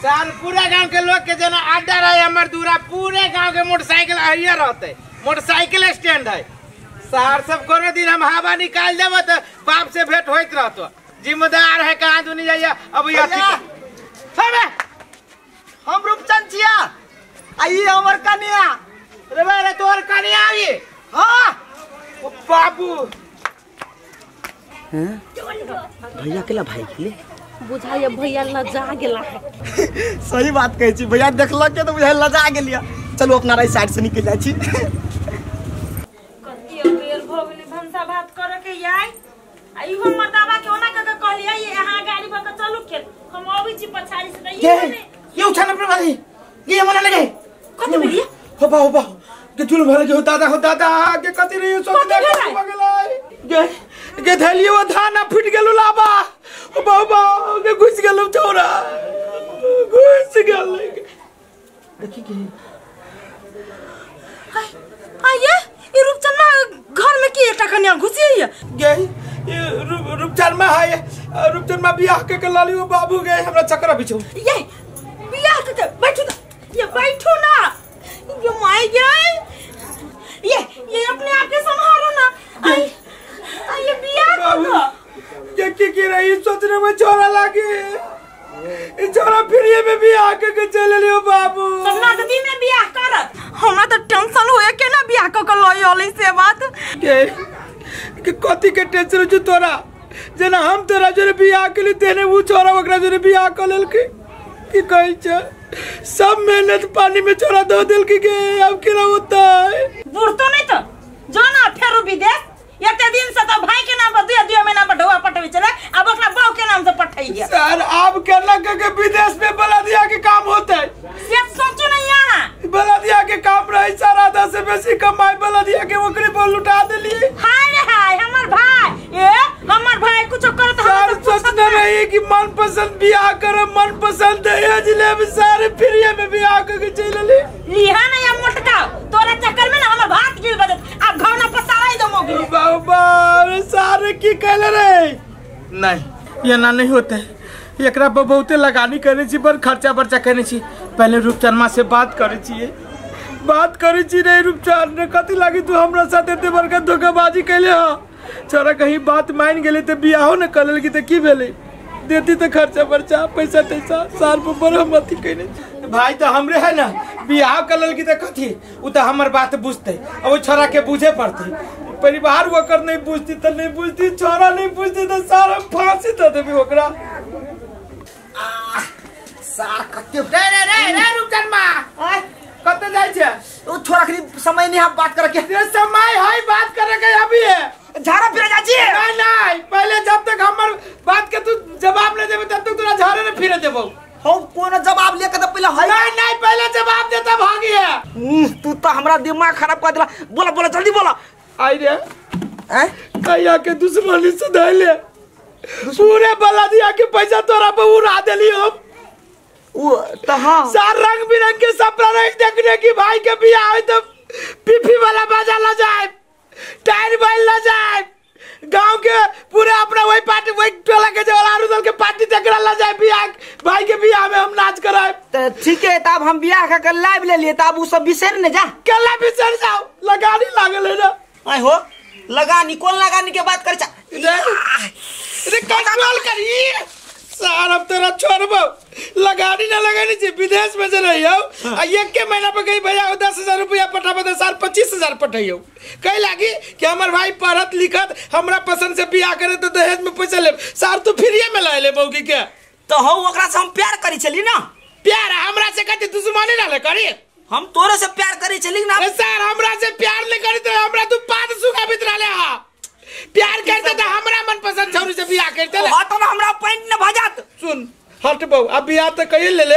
सार पूरा गांव के लोग के जना अड्डा रहे हमर दूरा पूरे गांव के मोटरसाइकिल आइए रहते मोटरसाइकिल स्टैंड है सार सब कोनो दिन हम हवा निकाल देव तो बाप से भेंट होइत रहतो जिम्मेदार है कहाँ दुनिया जाइए अब हम रूपचंद छिया आई हमर कन्या रे मेरे तोर कन्या आई हाँ बाबू भैया केला भाई के बुझाइए भैया लजा गेला है सही बात कहै छी भैया देखलक के तो बुझाइ लजा गेलिया चलो अपना राइट साइड से निकल जाइ छी कतियो बेर भ गेलै भंसा भात करे के याई आई हम मर्दावा के ओना के कहलिए यहां गाड़ी भक चलू खेत हम आबै छी पछाड़ी से ये उठाना प्रभारी ये मना लगे कति बेरिया हो बा के चुल भर के हो दादा के कति रे सोच दे बगलाई के धलियो धाना फुट गेलु लाबा ओ बाबा के घुस गेलु छोरा घुस गेल देखि के हाय ये रूपचंद घर में की एकटा कन्या घुसी है ये रूपचंद में है रूपचंद में बियाह के लालियो बाबू गए हमरा चक्कर बिछो ये बियाह के बैठो ये बैठो ना ये माय गए ये अपने आप के संभालो ना ये बियाह को ये की रही सोचने में छोरा लागे ये छोरा फिर ये में बियाह के चले लियो बाबू सपना गति में बियाह करत हमरा तो टेंशन होए के ना बियाह को लई ओली से बात के कथि के टेंशन छ तोरा जना हम तोरा जोरे बियाह के लिए तेने वो छोरा ओकरा जोरे बियाह कर लेल के की कहै छ सब मेहनत पानी में छोरा दो दिल की के अब केना होता है बूढ़ तो नहीं तो जाना फेरो विदेश एते दिन से तो भाई के नाम पर दिया महीना पर ढोआ पटवे चले अब अपना बहू के नाम से पठाई गया सर आप केना के विदेश में बलदिया के काम होता है ये सोचो नहीं यहां बलदिया के काम रही सारा 10 से बेसी कमाई बलदिया के ओकरे पर लुटा देली हाय हमर भाई कुछ करत सर सोचने रही कि मनपसंद बियाह करे मनपसंद दहेज ले सारे फ्री में बियाह के चल ले लिहा नहीं हम मोटका तोरा चक्कर में ना हमर भात गिर बदत अब घौना पसाई दो मोगी बाबा सारे की कहले रे नहीं ये ना नहीं होते एकरा पर बहुते लगानी करे छी पर खर्चा बर्चा करे छी पहले रूपचंद से बात करे छी रे रूपचंद ने कथि लागी तू हमरा साथ एते बड़का धोखाबाजी कैले हो छोरा कहीं बात मान गेले त बियाहो न करल की त की भेले देती तो खर्चा बर्चा पैसा तैसा सार पर बड़ा मत कहने भाई तो हमरे है ना बियाह करल की त कथि उ त हमर बात बुझते अब वो छोरा के बुझे पड़ते परिवार वो कर नहीं बुझती तो नहीं बुझती छोरा नहीं बुझती तो सारा फांसी तो देबी ओकरा सार कते रे रूपचंद मा कते जाय छे ओ छोरा के समय नहीं बात करे के समय है बात करे के अभी है झाड़ा फिरे जा छी नहीं पहले जब तक हमर बात के तू जवाब नहीं देबे तब तक तोरा झाड़े नहीं फिरे देबो हम कोन जवाब लेके तो पहले है नहीं पहले जवाब देता भागी है तू तो हमरा दिमाग खराब कर दिला बोला जल्दी बोला आई रे हैं कहिया के दुश्मनी सुधार ले पूरे बलदिया के पैसा तोरा पे उड़ा देली हम वो तो हां सार रंग बिरंग के सपना नहीं देखने की भाई के बियाह है तो पीपी वाला बाजा ला जाए टायर बैल ला जाए गांव के पूरे अपना वही पार्टी वही टोला के जो आरुदल के पार्टी देखरा ला जाए बियाह भाई के बियाह में हम नाच कराए तो ठीक है तब हम बियाह का लाइव ले लिए तब वो सब बिसर न जा केला बिसर जाओ लगानी लागल है ना आई हो लगानी कौन लगानी के बात कर रे कंट्रोल करी सार अब तेरा छोड़बो लगानी ना लगानी चाहिए विदेश में से रही हो एक के महीना पे गई भैया 10,000 रुपया पठाबे तो सार 25,000 पठाइयो कहीं लागी कि हमार भाई पढ़त लिखत हमरा पसंद से बियाह करे तो दहेज में पैसा ले सार तू फ्रीए में ला ले बौगी के तो हो ओकरा से हम प्यार करी चली ना प्यार हमरा से कति दुश्मनी ना ले करी हम तोरे से प्यार करी चली ना सर हमरा से प्यार नहीं करी तो हमरा तू पाद सुखा बितरा ले हा प्यार करते तो हमरा मनपसंद छौरी से बियाह करते ले हां तो हमरा पॉइंट न भजात सुन हट बहु अब बियाह तो कहिए ले ले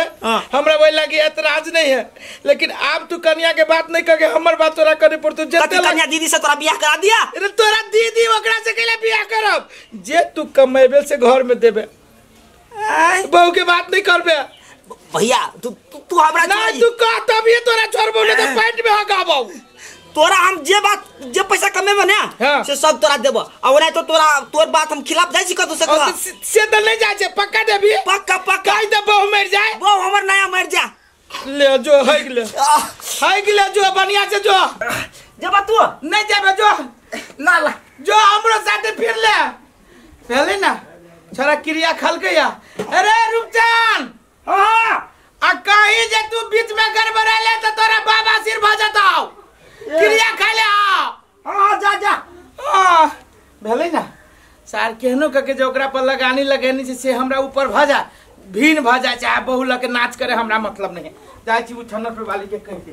हमरा वही लगी एतराज नहीं है लेकिन अब तू कन्या के बात नहीं करके हमर बात तोरा करे पड़तो जते कन्या दीदी से तोरा बियाह करा दिया अरे तोरा दीदी ओकरा से केले बियाह करब जे तू कमेबे से घर में देबे बहू के बात नहीं करबे भैया तू हमरा ना तू कह तब ये तोरा छोड़बो नहीं तो पैंट में हगाबो तोरा हम जे पैसा कमेबे ना से सब तोरा देबो और नहीं तो तोर बात हम खिलाफ जाई छी कतो से से तो नहीं जाय छे पक्का देबी पक्का कह दे बहु मर जाए बहु हमर ले जो है जो बढ़िया से जो जब तू नहीं जाबे जो ना ला जो हमरो साथे फिर ले पहले ना छोरा क्रिया खल गया। अरे रुपचान हां आ कहीं जे तू बीच में गड़बड़ा ले तो तोरा बाबा सिर भ जताओ क्रिया खा ले हां जा भेले ना सार केहनो के जो ओकरा पर लगानी लगेनी से हमरा ऊपर भ जा भीन भ जा चाहे बहु लगे नाच करे हमरा मतलब नहीं जाय छी उ छन्नर पर वाली के कह दे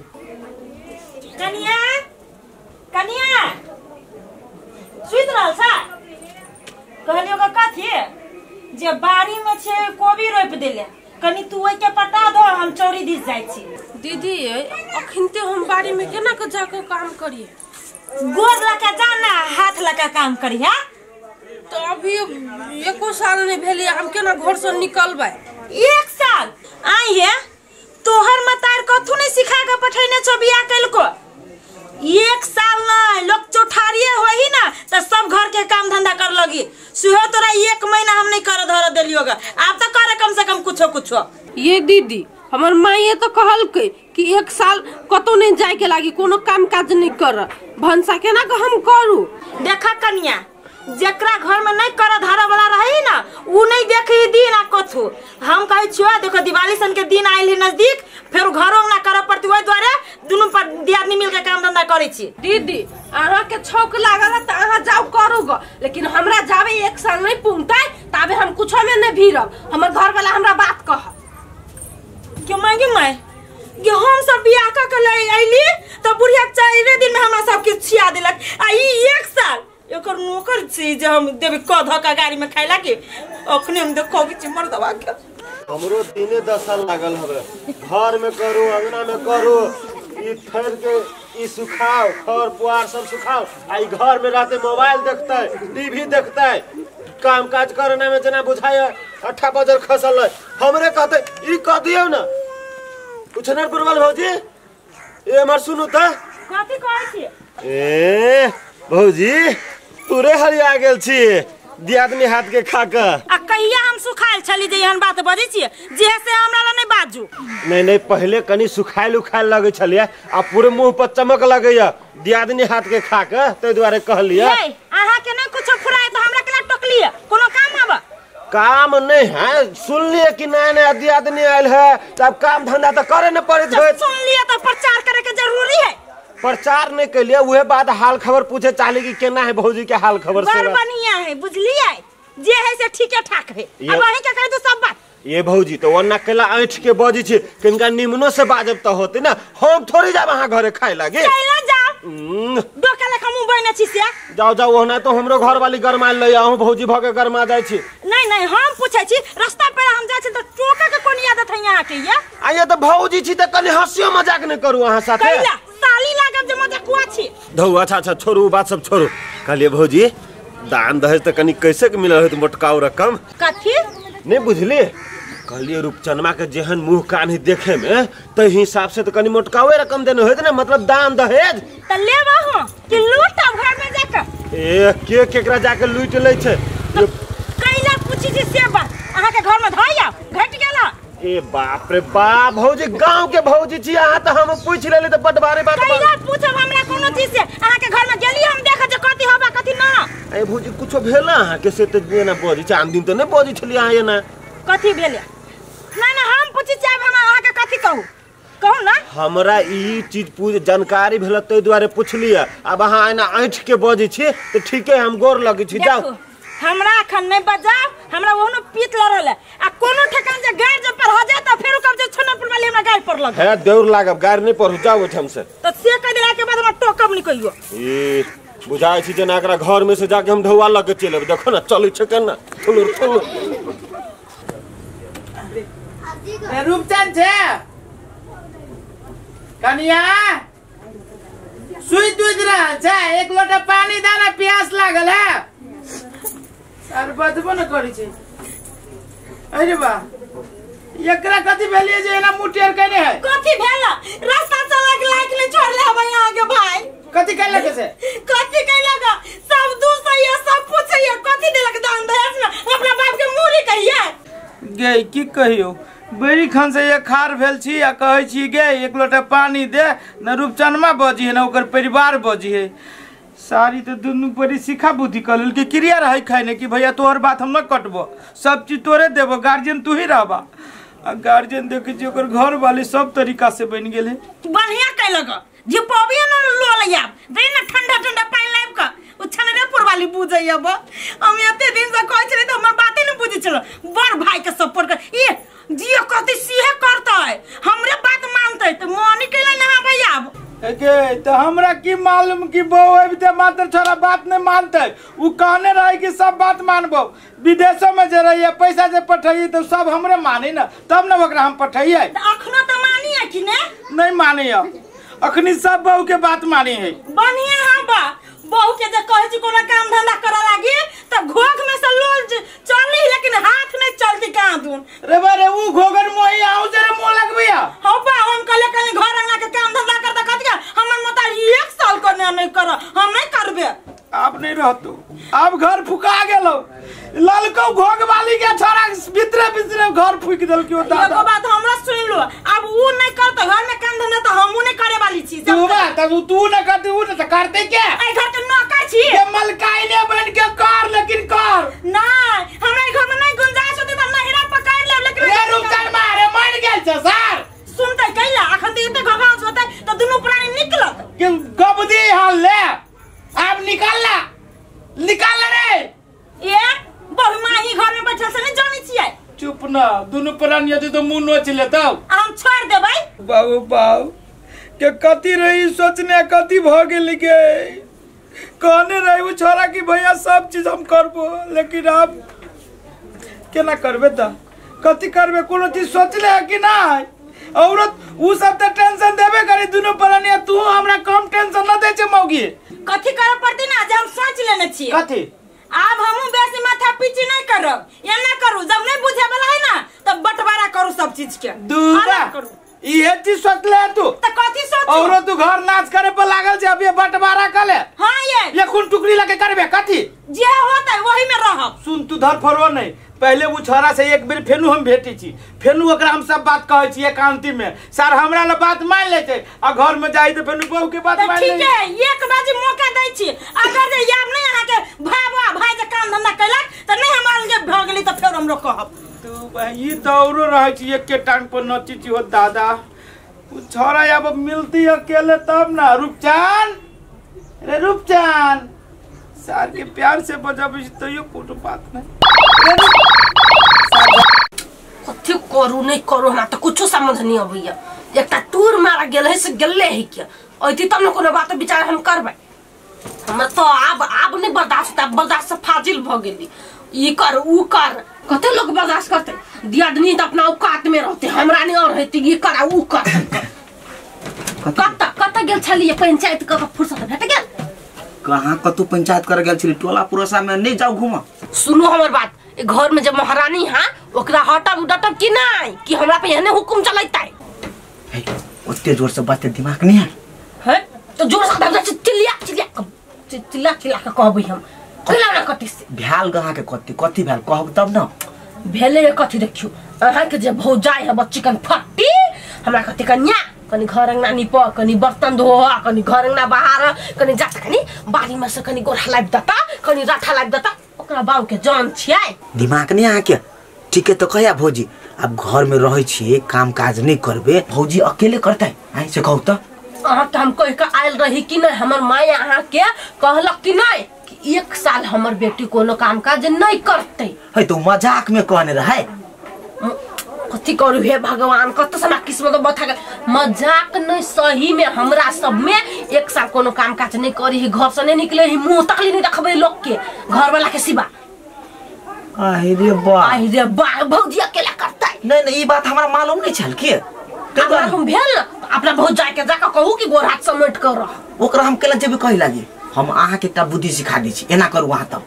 कनिया सुइत रहल सा कहलियो का कथी जे बाड़ी में छे कोबी रोप देले कनी तू ओइ के पटा दो हम चौरी दिस जाय छी। दीदी अखनते हम बाड़ी में केना के जाके काम करिए गोर लगा जाना हाथ लगा काम करी है तो अभी एको साल नहीं भेले हम केना घर से निकलबै। 1 साल आई है तोहर मतार कथु नहीं सिखा के पठैने छ बियाह कैल को 1 साल ना लोग चौठारिए होही ना तो सब घर के काम धंधा कर लगी सुहो तोरा 1 महीना हम नहीं कर धर देलियोगा आप तो करे कम से कम कुछो ये दीदी हमर माई तो कहल कि 1 साल कतो नहीं जाय के लागी कोनो काम काज नहीं कर भंसा केना के हम करू। देखा कन्या जकरा घर में नहीं कर धर वाला रही ना उ नहीं देखी दिन आ कथु हम कहै छियो देखो दिवाली सन के दिन आइल है नजदीक फिर घरों ना करे पड़ती ओइ द्वारे दुनु पर दियादनी मिल के काम धंधा करै छी। दीदी आहा के छौक लागल त आहा जाओ करूगा लेकिन हमरा जावे 1 साल नहीं पुंगतै तबे हम कुछो में नहीं भीरब हमर घर वाला हमरा बात कह के माय ये हम सब बियाह के ले आइली त बुढ़िया 4 दिन में हमरा सब के छिया देलक आ ई 1 साल एकर नौकर छी जे हम देबे कध का गाड़ी में खाइला के अखने हम देखो कि मर दवा के हमरो दिने 10 साल लागल हवे घर में करू अंगना में करू ई थर के ई सुखाओ खर पुआर सब सुखाओ आई घर में रहते मोबाइल देखते टीवी देखते काम काज करने में जना बुझाय 8 बजे खसल हमरे कहते ई कह दियो ना उछनर पुरवाल भौजी ए मर सुनु त कथि कहै छी ए भौजी तोरे हरिया गेल छी दियादनी हाथ के खा के आ कहिया हम सुखाइल छली जे एहन बात बजै छी जे से हमरा ल नहीं बाजू नहीं पहले कनी सुखाइल उखाइल लगे छलिए आ पूरे मुंह पर चमक लगैया दियादनी हाथ के खा के तै दुआरे कहलिए ए आहा के नहीं कुछ फुराय तो हमरा केला टोकलिए कोनो काम आबा काम नहीं है सुन लिए कि नया दियादनी आयल है तब काम धंधा तो करे न पड़े थे सुन लिए तो प्रचार करे के जरूरी है प्रचार नहीं कर लिया वह बात हाल खबर पूछे चाली की केना है भौजी के हाल खबर से बढ़िया है बुझलिए जे है से ठीक ठाक है अब वही के कह दो सब बात ये भौजी तो वरना केला ऐठ के बजी छी किनका निमनो से बाजब तो होते ना हम थोड़ी जा वहां घरे खाए लागे चलो जाओ डोका ले कमु बने छी से जाओ ओना तो हमरो घर वाली गरमा ले आऊ भौजी भगे गरमा जाय छी नहीं हम पूछे छी रास्ता पे हम जाय छी तो टोका के कोन आदत है यहां के ये आये तो भौजी छी त कनी हंसियो मजाक न करू अहां साथे कैला साली लागब जे मजाक कुआ छी धौ अच्छा छोड़ू बात सब छोड़ू कहलिए भौजी दान दहेज त कनी कैसे के मिलल है त मोटकाऊ रकम कथि नहीं बुझली कहलिए रूपचनमा के जेहन मुंह कान ही देखे में त हिसाब से तो कनी मोटकावे रकम देने होत ना मतलब दान दहेज त लेबा हो कि लूट घर में जाके ए के केकरा जाके लूट ले छे कैला पूछी जी से बात अहा के घर में धइया घट गेला ए बाप रे बाप भौजी गांव के भौजी छी अहा त हम पूछ लेले त बटबारे बात कैला पूछब हमरा कोनो चीज से अहा के घर में गेली हम देख जे कथि होबा कथि ना ए भौजी कुछो भेला अहा के से त ना बोजी चांद दिन त ने बोजी छली अहा ना कथि भेले ना हम पूछी चाहे हम अहा के कथि कहू ना हमरा ई चीज पूछ जानकारी भेल तै दुआरे पुछलिए अब अहा एना ऐठ के बजी छी त ठीक है हम गोर लगे छी जाओ हमरा अखन नहीं बजाओ हमरा ओनो पीत लरल आ कोनो ठकान जे गाड़ जे पर हो जाए त फेर कब जे छनपुर वाली हमरा गाड़ पर लग है देउर लागब गाड़ नहीं पर जाओ हम से त से कह दिला के बाद हम टोकब नहीं कहियो ए बुझाय छी जना एकरा घर में से जाके हम ढौआ लग के चलब देखो ना चलै छ केना थुलुर रूपचंद छे कनिया सुई दूध रहा छे एक लोटा पानी दाना प्यास लागल है सर बदबो न करी छे अरे बा एकरा कथि भेलिए जे एना मुटेर कने है कथि भेला रास्ता चला के लाइक नहीं छोड़ ले हम यहां के भाई कथि कैला के से कथि कैला का सब दूसरा ये सब पूछे ये कथि देलक दान दहेज में अपना बाप के मुरी कहिए गे की कहियो बेरी खन से ये खार भेल छी आ कहै छी गे एक लोटा पानी दे न रूपचनमा बजी है न ओकर परिवार बजी है। सारी तो दुनू परी सिखा बुद्धि कर लेल कि क्रिया रहे खाने कि भैया तोहर बात हम न कटबो, सब चीज तोरे देबो, गार्जियन तू ही रहबा। आ गार्जियन देखे छी ओकर घर वाले सब तरीका से बन गेल है। बढ़िया कैलक जे पबिया न लो लिया दे न ठंडा ठंडा पानी लाइब का उ छनरे पुरवाली बुझै अब हम एते दिन से कहै छलै त हमर बाते न बुझै छलो। बड़ भाई के सपोर्ट कर ए जियो कते सीहे करतै हमरे बात मानतै त मोनी कैला ना भैया के तो हमरा की मालूम कि बहू अबते मात्र छोरा बात नहीं मानते। उ कहने रहे कि सब बात मानबो, विदेशों में जे रहिए पैसा जे पठाइए तो सब हमरे मानी ना, तब ना ओकरा हम पठाइए। अखनो त मानी है कि नहीं मानी है, अखनी सब बहू के बात मानी है। बढ़िया हां बा बहू के जे कहै छी कोनो काम धंधा करा लागी त घोघ में से लोल चली लेकिन हाथ नहीं चलती कहां दून रे बारे उ घोगर मोही आउ जरे मोह लगबिया हो बा हम कले कले घर अंगना के काम धंधा करता कतिया हमर मता 1 साल करने नहीं कर हम नहीं करबे। आप नहीं रहतो अब घर फुका गेलो ललको घोग वाली के छोरा भीतरे भीतरे घर फुक देल क्यों दादा। एगो बात हमरा सुन लो अब उ नहीं करत घर में काम धंधा त हमहु नहीं करे वाली छी। तू बात तू न करती उ त करते क्या ए घर के नौकर छी के मलकाइले बन के कर लेकिन कर नहीं हमरा घर में नहीं गुंजाइश होती त नहिरा पकड़ ले लेकिन रे रुक चल मारे मर गेल छ सर सुनते कैला अखन त एते घगास होते त दुनु प्राणी निकलत कि गबदी हाल ले अब निकाल रे ए बहु माही घर में बैठल से नहीं जानी छियै। चुप ना दुनु प्राणी यदि तो मुंह नोच ले तब हम छोड़ देबै। बाबू बाबू के कथी रही सोचने कथी भ गेल के कहने रही वो छोरा की भैया सब चीज हम करबो लेकिन अब केना करबे त कथी करबे कोनो चीज सोचले है कि नहीं औरत उ सब त टेंशन देबे करे दुनु प्राणी तू हमरा कम टेंशन न दे छ मौगी कथी करे पड़ती ना जे हम सोच लेने छी कथी अब हमहु बेसी माथा पीची नहीं करब या ना करू जब नहीं बुझे वाला है ना तब बंटवारा करू सब चीज के दूरा करू ये चीज सोच ले तू त कथी सोच औरो तू घर नाच करे पर लागल छ अभी बंटवारा कर ले। हां ये खून टुकड़ी लगे करबे कथी जे होता है वही में रहब। सुन तू धर फरवा नहीं पहले वो छोरा से एक बेर फेनु हम भेटी छी फेनु ओकरा हम सब बात कहै छी एकांती में सर हमरा ल बात मान ले छै आ घर में जाई त फेनु बहू के बात मान ले ठीक है एक बाजी मौका दै छी अगर जे याद नहीं आहा के भाई जे काम धंधा कैलक त नहीं हमार जे भ गेली त फेर हम रो कहब तू ई तो औरो रहै छी एक के टांग पर नची छी हो दादा वो छोरा अब मिलती अकेले तब ना रूपचान रे रूपचान सर के प्यार से बजाबे तो यो कोनो बात नहीं कथी करू नहीं करू हमरा तो कुछ समझ नहीं अबैया एकटा टूर मारा गेल है से गेले है क्या ओती तब न कोनो बात विचार हम करबै हम तो अब नहीं बर्दाश्त से फाजिल भ गेली ई कर उ कर कते लोग बर्दाश्त करते दियादनी त अपना औकात में रहते हमरा नहीं और हेती ई कर उ कर कत गेल छलिए पंचायत क फुर्सत भेट गेल कहां कतु पंचायत कर गेल छली टोला पुरसा में नहीं जाऊ घुमा। सुनो हमर बात घर में जब महारानी हां ओकरा हटब डटब कि नहीं कि हमरा पे एहने हुकुम चलैता है ओते जोर से बात दिमाग नहीं है तो जोर से चिल्ला के कहबै हम कैला ना कथि से भ्याल गहा के कथि भ्याल कहब तब ना भेले कथि देखियो अहा के जे भौ जाय है बच्ची कन फट्टी हमरा कथि कन्या कनी घर अंगना निप कनी बर्तन धो कनी घर अंगना बाहर कनी जात कनी बारी में से कनी गोरा लाइब दता कनी राठा लाइब दता ओकरा बाऊ के जान छियै दिमाग नहीं आ के ठीक है तो कहया भौजी अब घर में रहे छी काम काज नहीं करबे भौजी अकेले करतै आई से कहू त अहा के हम कह के आइल रही कि नहीं हमर माय अहा के कहलक कि नहीं कि 1 साल हमर बेटी कोनो काम काज नहीं करतै है तो मजाक में कहने रहे कथी करू हे भगवान कत सना किस्मत बता गए मजाक नहीं सही में हमरा सब में 1 साल कोनो काम काज नहीं करी है घर से नहीं निकले ही मुंह तकली नहीं देखबे लोग के घर वाला के सिवा आई रे बा भौजी अकेला करता है नहीं ई बात हमरा मालूम नहीं छल के हमरा हम भेल अपना भौज जाय के जाके कहू कि गोर हाथ समेट कर ओकरा हम केला जेबे कहि लागी हम आहा के एकटा बुद्धि सिखा दै छी एना करू आहा तब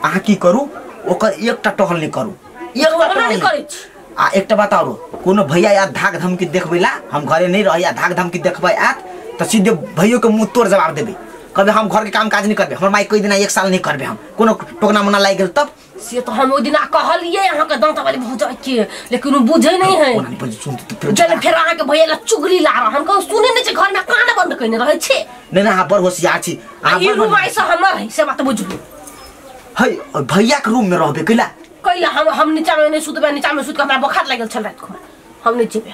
आहा की करू ओकर एकटा टहल नहीं करू एकटा नहीं करै छी आ एकटा बात और कोनो भैया या धाक धमकी देखबैला हम घरे नहीं रह या धाक धमकी देखबै आत त सीधे भैयो के मुंह तोड़ जवाब देबे कभी हम घर के काम काज नहीं करबे, हमर माई कोई दिन 1 साल नहीं करबे, हम कोनो टोकना मोना लाग गेल तब से तो हम ओ दिन कहलिए अहाँ के दांत वाली भौजा के, लेकिन वो बुझे नहीं है। ओना पर सुनती फिर चल फिर अहाँ के भैया ला चुगली ला रहा, हम कहू सुने नहीं छै घर में कान बंद कइने रहे छे। नहीं ना पर होशियार छी ई रूम ऐसा हमर है से बात बुझलू। है भैया के रूम में रहबे कैला कैला हम नीचा में नहीं सुतबे, नीचा में सुत के हमरा बुखार लागल छल रात को, हम नीचे पे।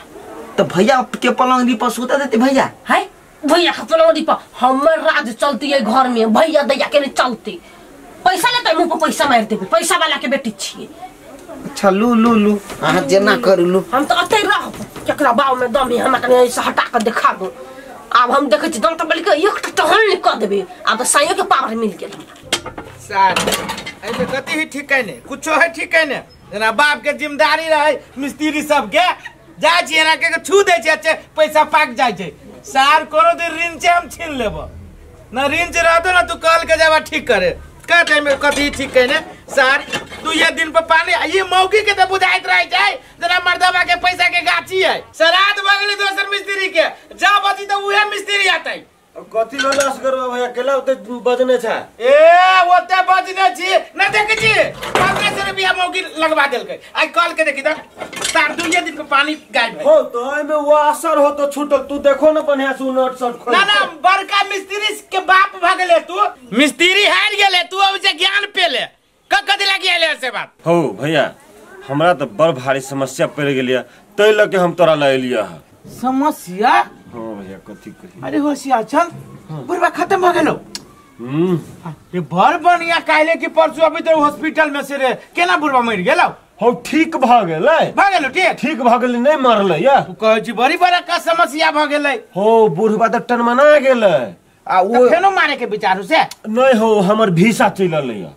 तो भैया के पलंग पर सुता देते भैया है भैया के पलंग पर हमर राज चलती है घर में, भैया दैया के नहीं चलती। पैसा लेते मुंह पर पैसा मार देबे, पैसा वाला के बेटी छिए। अच्छा लू अहाँ जेना कर लू, हम तो अते रह केकरा बाव में दम है, हमरा कने ऐसे हटा के दिखा दो। अब हम देखे छी दंत बलि के एक टहल नहीं कर देबे, अब तो साइयो के पावर मिल गेल हमरा। सर ए में कति ही ठीक है ने, कुछो है ठीक है ने, जना बाप के जिम्मेदारी रहे मिस्त्री सब के जा छी ना के छू दे छै, अच्छे पैसा पाक जाय छै। सर कोनो दिन रिंच हम छीन लेबो ना, रिंच रहतो ना तू कल के जावा ठीक करे का टाइम में कति ठीक है ने। सर तू ये दिन पर पानी ये मौकी के तो बुझाइत रह जाए जना मर्दबा के पैसा के गाछी है। सराद बगले दोसर मिस्त्री के जा बची तो उहे मिस्त्री आतै। कथी ललास करबा भैया केला ओते बजने छ ए ओते बजने छी न देखे छी 1500 रुपया मौकी लगवा देलकै। आई कल के देखी त तार दुइये दिन पे पानी गायब हो तो आई में वो असर हो तो छूटल। तू देखो न बढ़िया से नट शर्ट खोल ना बड़का मिस्त्री के बाप भ गेले, तू मिस्त्री हार गेले, तू अब से ज्ञान पेले कदी लगी आले से बात हो भैया। हमरा तो बड़ भारी समस्या पड़ गेलिया, तै लके हम तोरा ले लिया समस्या। हां भैया कथी कही, अरे होशियार चल बुढ़वा खत्म हो गेलो। ये बड़ बढ़िया काले की परसों अभी तो हॉस्पिटल में से रे केना बुढ़वा मर गेलो। हो ठीक भ गेलै ठीक भ गेलै नहीं मरलै या। तू कहै छी बड़ी बड़ा का समस्या भ गेलै। हो बुढ़वा तो टनमना गेलै आ वो फेनो मारे के विचार से नहीं हो हमर वीसा चलल या।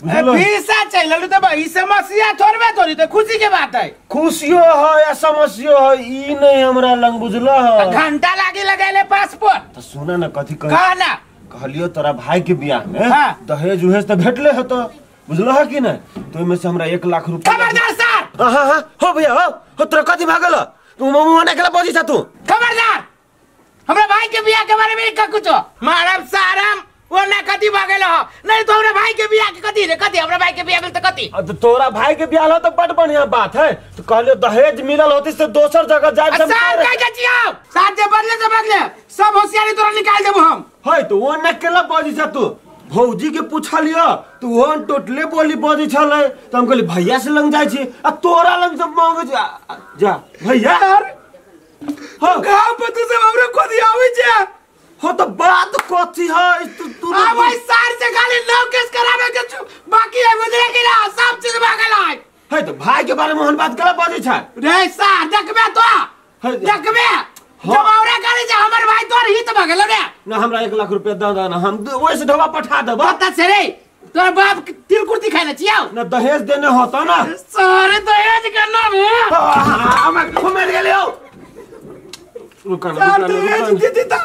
वीसा चलल तो भाई समस्या थोड़बे थोड़ी तो खुशी के बात है। खुशियो है या समस्या है ई नहीं हमरा लंग बुझलो है। घंटा लागे लगाले पासपोर्ट। तो सुना ना कथी कह कहना कहलियो तोरा भाई के बियाह में हाँ। दहेज उहेज तो भेटले हो तो बुझलो है कि नहीं, तो इमे से हमरा 1 लाख रुपया। खबरदार सर। हां हो भैया हो तोरा कथी भागल तू मम्मी ने केला बजी छ तू। खबरदार हमरा भाई के बियाह के बारे में का कुछो मारब सारम वो ना कथी भागल हो। नहीं तो हमरा भाई के बियाह के कथी रे कथी हमरा भाई के बियाह में तो कथी। तो तोरा भाई के बियाह हो तो बड़ बढ़िया बात है। तो कहलियो दहेज मिलल होती से दोसर जगह जाय सर कह के छियो सर जे बदले सब होशियारी तोरा निकाल देबो हम। है तो वो ना केला बजी छ तू। भौजी के पूछलियो तू वो टोटले बोली बजी छले तो हम कहली भैया से लंग जाय छी आ तोरा लंग सब मांगे जा भैया। हो गांव पे तू सब हमरा कथी आवे छै हो तो बात कथी है तू आ भाई सर से खाली नाम केस करावे के बाकी है बुझले कि ना सब चीज भागल है तो भाई के बारे में हम बात कला बजे छ रे सर देखबे तो देखबे जब औरे करे जे हमर भाई तोर हित भागल रे ना हमरा 1 लाख रुपया दे ना हम ओइसे ढवा पठा देब। पता से रे तोर बाप तिलकुर्ती खाइले छियौ ना दहेज देने होता ना सर दहेज के नाम है हम घुमे गेलियो रुक ना दहेज दीदी ता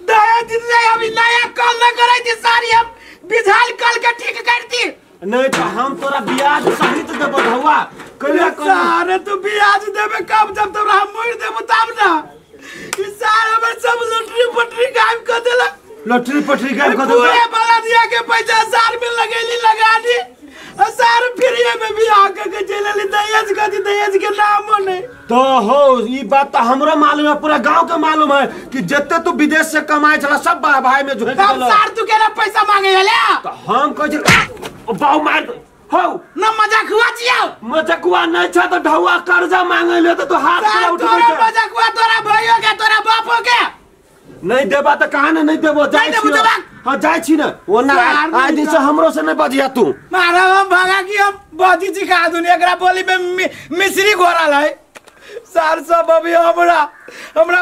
दहेज दीदी अभी नया कॉल न करे थी सारी हम बिझाल कल के ठीक करती। नहीं तो हम तोरा ब्याज सहित देब ढवा कलिया सारे तू ब्याज देबे कब जब तोरा हम मोड़ देबो तब ना। ई सारा हमर सब लॉटरी पटरी गायब कर देला। लॉटरी पटरी गायब कर पूरे बला दिया के 50,000 में लगेली लगा दी सार फ्री में बियाह के चलेली दहेज के नाम नहीं। तो हो ई बात तो हमरो मालूम है, पूरा गांव के मालूम है कि जत्ते तू विदेश से कमाए छला सब भाई में झोक हम सार तू केना पैसा मांगे हले तो हम कह जे बाऊ मार हो न मजाक हुआ छियो मजाकुआ नहीं छ तो ढवा कर्जा मांगे ले तो हाथ से उठा तोरा मजाक हुआ तोरा भाइयों के तोरा बापों के नहीं देबा तो कहां नहीं देबो जाय छी हां जाय छी ना ओना आज दिन से हमरो से नहीं बजिया तू मारा हम भागा की हम बजी सिखा दूं एकरा बोली में मिश्री घोरल है। सार सब अभी हमरा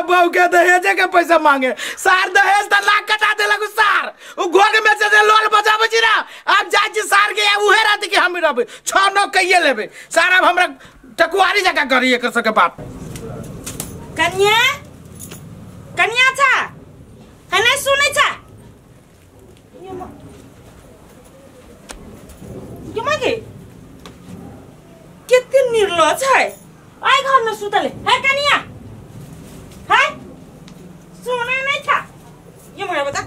बहू के दहेज के पैसा मांगे सार दहेज त लाख कटा देलक सार उ घोग में से लोल बजाबे छी ना अब जाय छी सार के उहे रात के हम रहबे 6 नौ कइए लेबे सार अब हमरा टकुआरी जगह करी एक सके बाप। कन्या था हने सुनै छ यो मागे केते निर्लो छै आई घर में सुतले है कन्या है सुनै नहीं था ये मोरा बता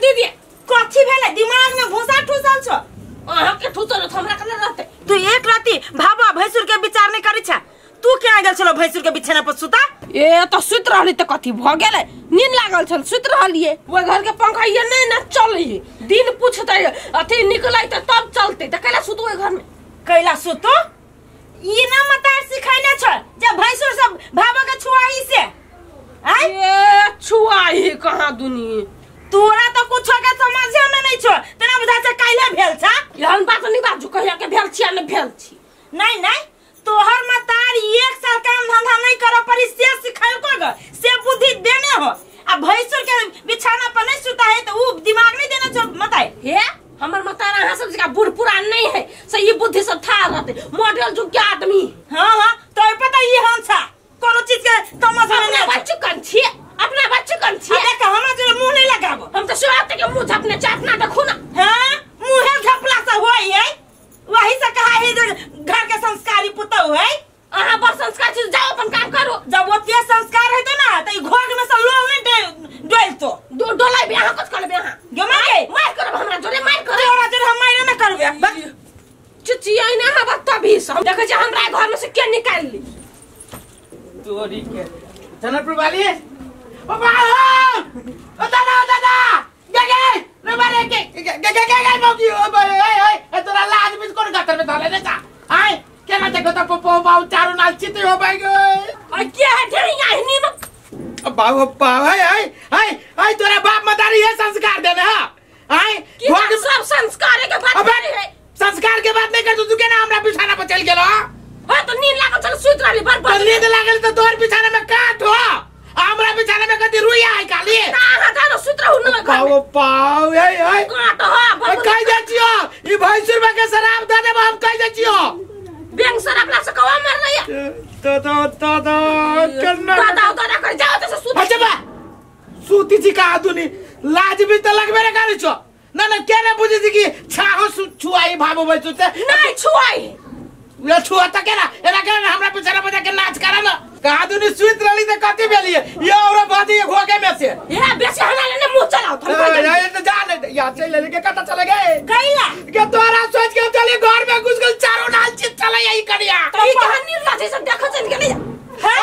दीदी कथी भेले दिमाग में भूसा ठुसल छ अहाँ के ठुसल हमरा कने रहते तू एक राती भाबा भैंसुर के विचार नहीं करै छ तू केना गेल छलो भैंसुर के बिछाना पर सुता ए तो सुत रहली त कथी भ गेलै नींद लागल छल सुत रहलिए वो घर के पंखा ये नहीं ना चली दिन पूछते अथी निकलै त तब चलते त कैला सुत ओइ घर में कैला सुतो ई ना मतार सिखाइले छ जे भैंसुर सब भाबा के छुआही से आय ए छुआही कहां दुनी तोरा तो कुछ के समझे में नहीं छ तना बुझा छ काइले भेल छ यहन बात नहीं बाजू कहिया के भेल छी न भेल छी नहीं तोहर मतार एक साल काम धंधा नहीं करो पर से सिखाइल को ग से बुद्धि देने हो आ भैंसुर के बिछाना पर नहीं सुता है तो वो दिमाग नहीं देना छ मताई हे हमर मतार अहाँ सब जगह बूढ़ पुरान नहीं है सही बुद्धि सब था रहते मॉडल जुग के आदमी हां तो पता ये हम छ कोनो चीज के समझ में नहीं बच्चू कन छी अपना बच्चू कन छी देख हम जो मुंह नहीं लगाबो हम तो सुआते के मुंह झपने चाटना देखो ना हां मुंह झपला से होई है वही से कहा है घर के संस्कारी पुतौ है अहाँ पर संस्कार चीज जाओ अपन काम करो जब ओते संस्कार है तो ना तो घोग में से लोग नहीं डोल तो डोलाई भी अहाँ कुछ करबे अहाँ जो मार करब हमरा जोरे मार कर तोरा जोरे हम मार ना करबे चिची आई ना हम तभी सब देखे जे हमरा घर में से के निकाल ली तोरी के जनकपुर वाली ओ बाबा ओ दादा गे रे मारे के मौकी ओ ए तोरा लाज बिच कोन गातर में थाले देता आय केना देखो त पपो बाउ चारो नाल चिते हो भाई गे आ के है ढेरी आई नी न बाबू पाव है तोरा बाप मदारी है संस्कार देने हां आय की सब संस्कार के बात है संस्कार के बात नहीं कर तू केना हमरा बिछाना पर चल गेलो हां तो नींद लागल चल सुत रहली बार नींद लागल त तोर बिछाना में काट हो हमरा बिछाना में कदी रुइया है काली कहां था सुत रहू न बाबू पाव है काट हो कह जा छियो ई भैंसुर में के शराब दे देब हम कह जा छियो बैंक शराब ला से कवा मर रही है तो करना दादा कर जाओ तो सुत अच्छा बा सूती जी का दुनी लाज भी त लगबे रे गाड़ी छो ना केने बुझी जी की छाहो छुआई भाबो भैंसुर से नहीं छुआई ये छुआ त केना एना केना हमरा पिछरा बजा के नाच करा ना कहा दुनी सुत रही त कथि भेलिए ये और बादी घोके में से ये बेसी हमरा ने मुंह चलाओ तुम ये तो जाने या चले लेके कता चले गए गईला के तोरा सोच के चले घर में घुस गल चारों नाल चित चला यही करिया तो ये कहानी लाठी से देखो चल गेली है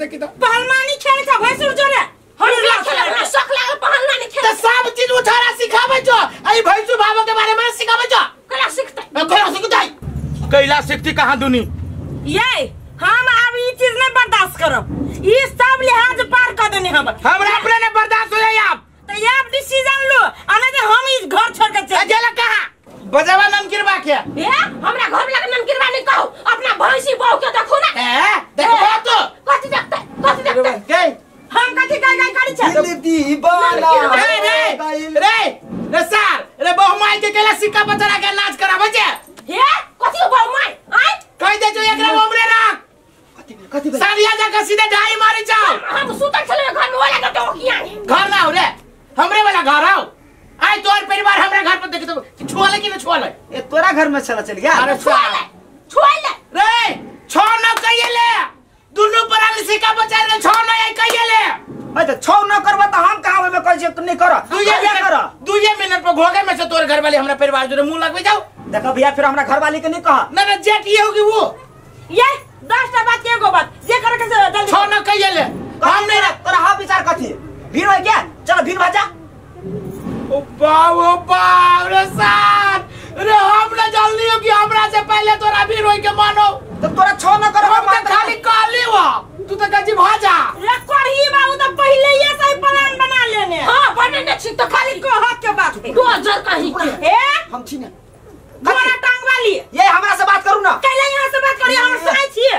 देखी तो पहलवानी खेल था भैंसुर जोरे हम खेल शौक लागल पहलवानी खेल तो सब चीज उठारा सिखावे जो आई भैंसुर बाबा के बारे में सिखावे जो कला सीखते कला सिखताई कैला सिखती कहां दुनी ये हम अब ई चीज नहीं बर्दाश्त करब ई सब लिहाज पार कर देने हम हमरा अपने ने बर्दाश्त हो जाए आप तो ये आप डिसीजन लो आने दे हम इस घर छोड़ के चल अजला कहां बजावा नमकीरवा के ए हमरा घर लगे नमकीरवा नहीं कहो अपना भैंसी बहू के देखो ना देखो तो कथि देखते के हम कथि काय करी छ दीवाना रे सर रे बहु माई के केला सिक्का बचरा के नाच करावे छे हे कथि बहू माई आई कह दे जो एकरा उमरे रख कथि सारिया जा सीधे ढाई मारी जाओ हम सुतल चले घर में वाला तो किया घर ना हो रे हमरे वाला घर आओ आय तोर परिवार हमरा घर पर देख तो छुआले कि न छुआले ए तोरा घर में चला चल गया अरे छोड़ ले रे छो न कहिएले दुनु पराली सिक्का बचा रे छो न आई कहिएले मैं तो छौ न करबा त हम कहां में कह जे नहीं कर दुए मिनट पर घोगे में से तोर घर वाले हमरा परिवार जोरे मुंह लगवे जाओ देखो भैया फिर हमरा घर वाली के नहीं कहा ना जेठ ये होगी वो ये 10 टा बात के एगो बात जे करे के जल्दी छो न कहिएले हम नहीं रे तोरा हा विचार कथि भीड़ हो गया चलो भीड़ भाजा ओ बाव रे साथ रे हम न जल्दी हो कि हमरा से पहले तोरा भीड़ होई के मानो तो तोरा छौ न करबा हम तो खाली काली हो तू तो गजी भाजा रे करही बाबू तो पहले ये सही प्लान बना लेने हां बनने छी तो खाली को हक के बात 2000 कहीं के ए हम छी ने गोरा टांग वाली ये हमरा से बात करू ना कैले यहां से बात करी हम सुनै छिए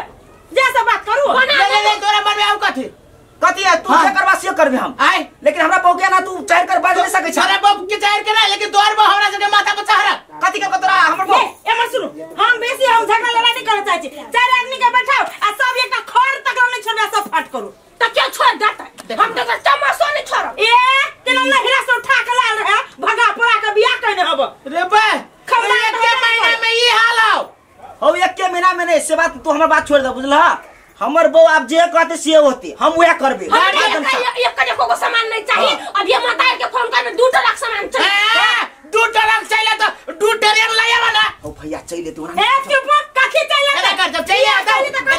जैसे बात करू ले तोरा मन में आउ कथि कथि है तू जे करबा से करबे हम आय लेकिन हमरा पौकिया ना तू चार कर बाज नहीं सकै छ अरे बाप के चार के ना लेकिन तोर बा हमरा से माथा पर चढ़ा कथि के तोरा हमर ए एमर सुनो हम बेसी हम झगड़ा लड़ाई नहीं करना चाहते चार आदमी के बैठाओ आ सब एकटा खर तक नहीं छोड़ा सब फाट करू तो क्या छोड़ देता हम तो तमाशा नहीं छोड़ ए तेना लहरा से उठा के लाल रहे भगा पड़ा के बियाह कहने हब रे बे खबला के महीना में ई हाल हो हो एक के महीना में नहीं से बात तू हमर बात छोड़ दे बुझला हमर बहू आप जे कहते से होती हम वह करबे। एक को सामान नहीं चाहिए। अब ये मतार के फोन कर 2 ट्रक सामान चाहिए। 2 ट्रक चाहिए तो 2 ट्रेन ले आवा ना। ओ भैया चाहिए तो ए चुप काखी चाहिए एना कर जब चाहिए एना कर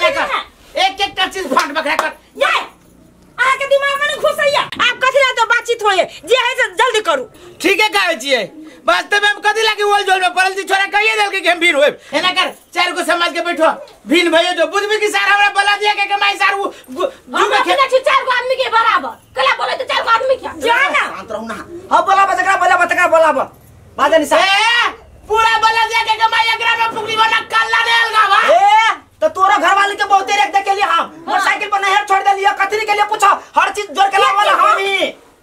एक चीज फाट बखरा कर। ये आके दिमाग में घुसैया। आप कथि ला तो बातचीत होए जे है से जल्दी करू। ठीक है कहै छियै वास्तव में हम कथि लागी ओल जोल में पड़ल छी छोरा कहिए देल के हम भीड़ होए। एना कर 4 को समाज के बैठो भीन भइयो जो बुझबी की सार हमरा बोला दिया के कमाई सार हम खेला छी 4 को आदमी के बराबर कला बोले तो 4 को आदमी क्या जाना शांत रहू ना। हां बोला बचकरा बोला बाजनी सा पूरा बोला दिया के कमाई एकरा में पुगली बना कल्ला देल गावा। ए तो तोरा घर वाले के बहुते रेख देख के लिए हम मोटरसाइकिल पर नहर छोड़ दे लिया कथरी के लिए पूछो हर चीज जोर के लावला हम ही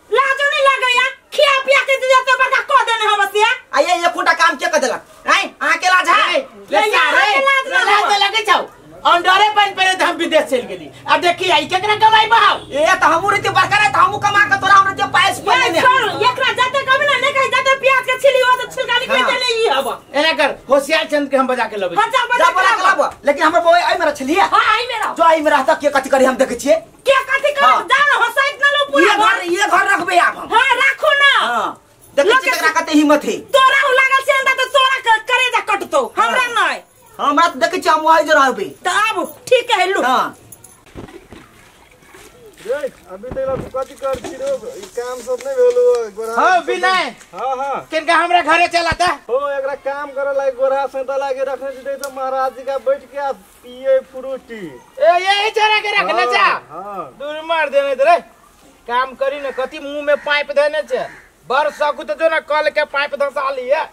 लाजो नहीं लगया खिया पिया के दे तो बड़का को देने हम बसिया। आइए ये फुटा काम के देलक हैं आके लाज है ले सारे लगे जाओ अंडरे पानी पे हम विदेश चल गेली। अब देखी आई केकरा कमाई बहाव ए त हमू रीति बरकर है त हमू कमा के तोरा हम रीति पाइस पे ए देने छोड़ एकरा जाते कभी ना नहीं कहि जाते प्याज के छिली हो तो छिलका निकल चले ई हबा। एना कर होशियार चंद के हम बजा के लबे। अच्छा जा बोला कलाबो लेकिन हमर बोए आई मेरा छलिए हां आई मेरा जो आई मेरा त के कथि करी हम देखे छिए के कथि कर जान हो साइड ना लो पूरा ये घर रखबे आप हम। हां राखो ना। हां देखे छी तकरा कते हिम्मत है तोरा हो लागल से अंदा तो तोरा करे जा कटतो हमरा नहीं। हमरा त देखे छी हम आई जो रहबे त अब ठीक है लू। हां रे अभी तक लोग कथि कर छी रे ई काम सब नहीं भेलो। हां विनय हां किनका हमरा घरे चलाता हो एकरा काम करे लागे गोरा संता लागे रखने दे तो महाराज जी का बैठ के पिए फ्रूटी। ए यही चरा के रखने जा हां दूर मार देने दे रे काम करी न कथि मुंह में पाइप देने छे बर सकू तो जो ना कल के पाइप धसा लिए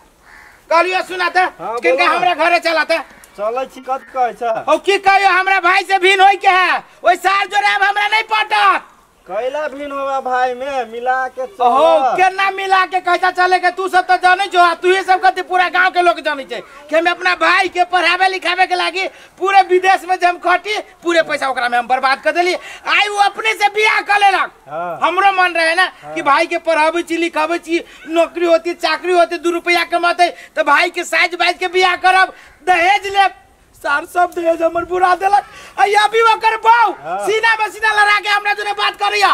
कलियो सुना था हाँ, किनका बोलो। हमरा घरे चलाता चलै छी कत कहै छ ओ की कहियो हमरा भाई से भिन होई के है ओइ सार जोरे अब हमरा नहीं पटत कैला भिन होवा भाई में मिला के चल। ओहो केना मिला के कैसा चले के तू सब तो जाने जो तू ही सब कते पूरा गांव के लोग जाने छे कि हम अपना भाई के पढ़ावे लिखावे के लागी पूरे विदेश में जम खटी पूरे पैसा ओकरा में हम बर्बाद कर देली। आई वो अपने से बियाह कर लेलक। हाँ। हमरो मन रहे ना कि भाई के पढ़ावे छी लिखावे छी नौकरी होती चाकरी होती 2 रुपया कमाते तो भाई के साइज बाइज के बियाह करब दहेज ले सार सब दहेज हमर बुरा देलक। अया भी ओकर बाऊ सीना में सीना लड़ा के हमरा जोने बात करिया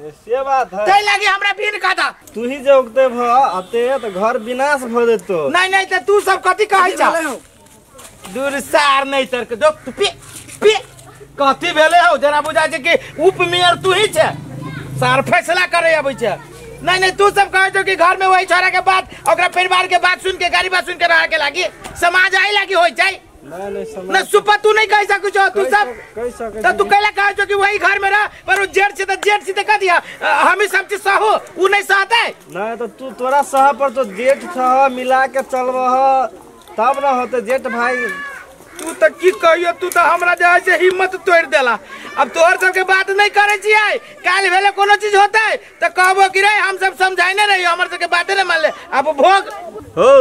से बात है तै लागी हमरा भीन खाता तू ही जे उगते भ अते तो घर विनाश भ देतो। नहीं तो तू सब कथि कहै छ दूर सार नहीं तरक दो तू पे कथि भेले हो जरा बुझा जे कि उप मेयर तू ही छे सार फैसला करे आबै छे। नहीं तू सब कहै छ कि घर में वही छोरा के बात ओकरा परिवार के बात सुन के गाड़ी बात सुन के रह के लागी समाज आई लागी होय जाय नहीं समझ ना सुपा तू नहीं कह सकू छो तू सब कह सके तो तू कहला कहै छ कि वही घर में रह पर जेठ से तो कह दिया हम ही सब चीज सहू उ नहीं सहते नहीं तो तू तोरा सह पर तो जेठ छ मिला के चलबह तब न होते जेठ भाई। तू तो की कहियो तू तो हमरा जे है से हिम्मत तोड़ देला। अब तोहर सब के बात नहीं करे छियै काल भेले कोनो चीज होते तो कहबो कि रे हम सब समझाइने रही हमर सब के बातें न मान ले अब भोग हो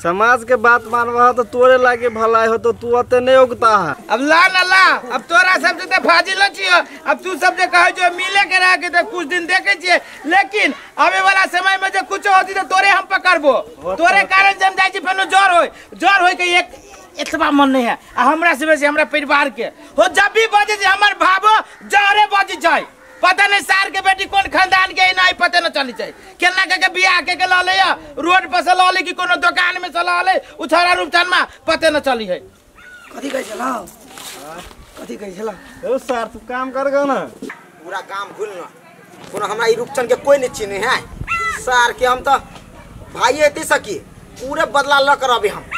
समाज के बात मानबह तो तोरे लागे भलाई हो तो तू अते नहीं उगता है। अब ला न ला अब तोरा सब से फाजिल छियो अब तू सब जे कहे जो मिले के रह के तो कुछ दिन देखे छियै लेकिन आवे वाला समय में जो कुछ होती तो तोरे हम पकड़बो तोरे कारण जम जाय छी फेनो जोर होय के एक इतना मन नहीं है हमरा से वैसे हमरा परिवार के हो जब भी बजे जे हमर भाबो जहरे बज जाए पता नहीं सार के बेटी कौन खानदान के नहीं पता न चली जाए केना के बियाह के ला ले रोड पर से ला ले कि कोनो दुकान में से ला ले उछारा रूपचन में पता न चली है कथि कहै छला कथि कहै छला ओ सर तू काम कर ग ना पूरा काम भूल न कोनो हमरा ई रूपचन के कोई नहीं चिन्हे है सार के हम तो भाई एते सकी पूरे बदला ल कर अबे हम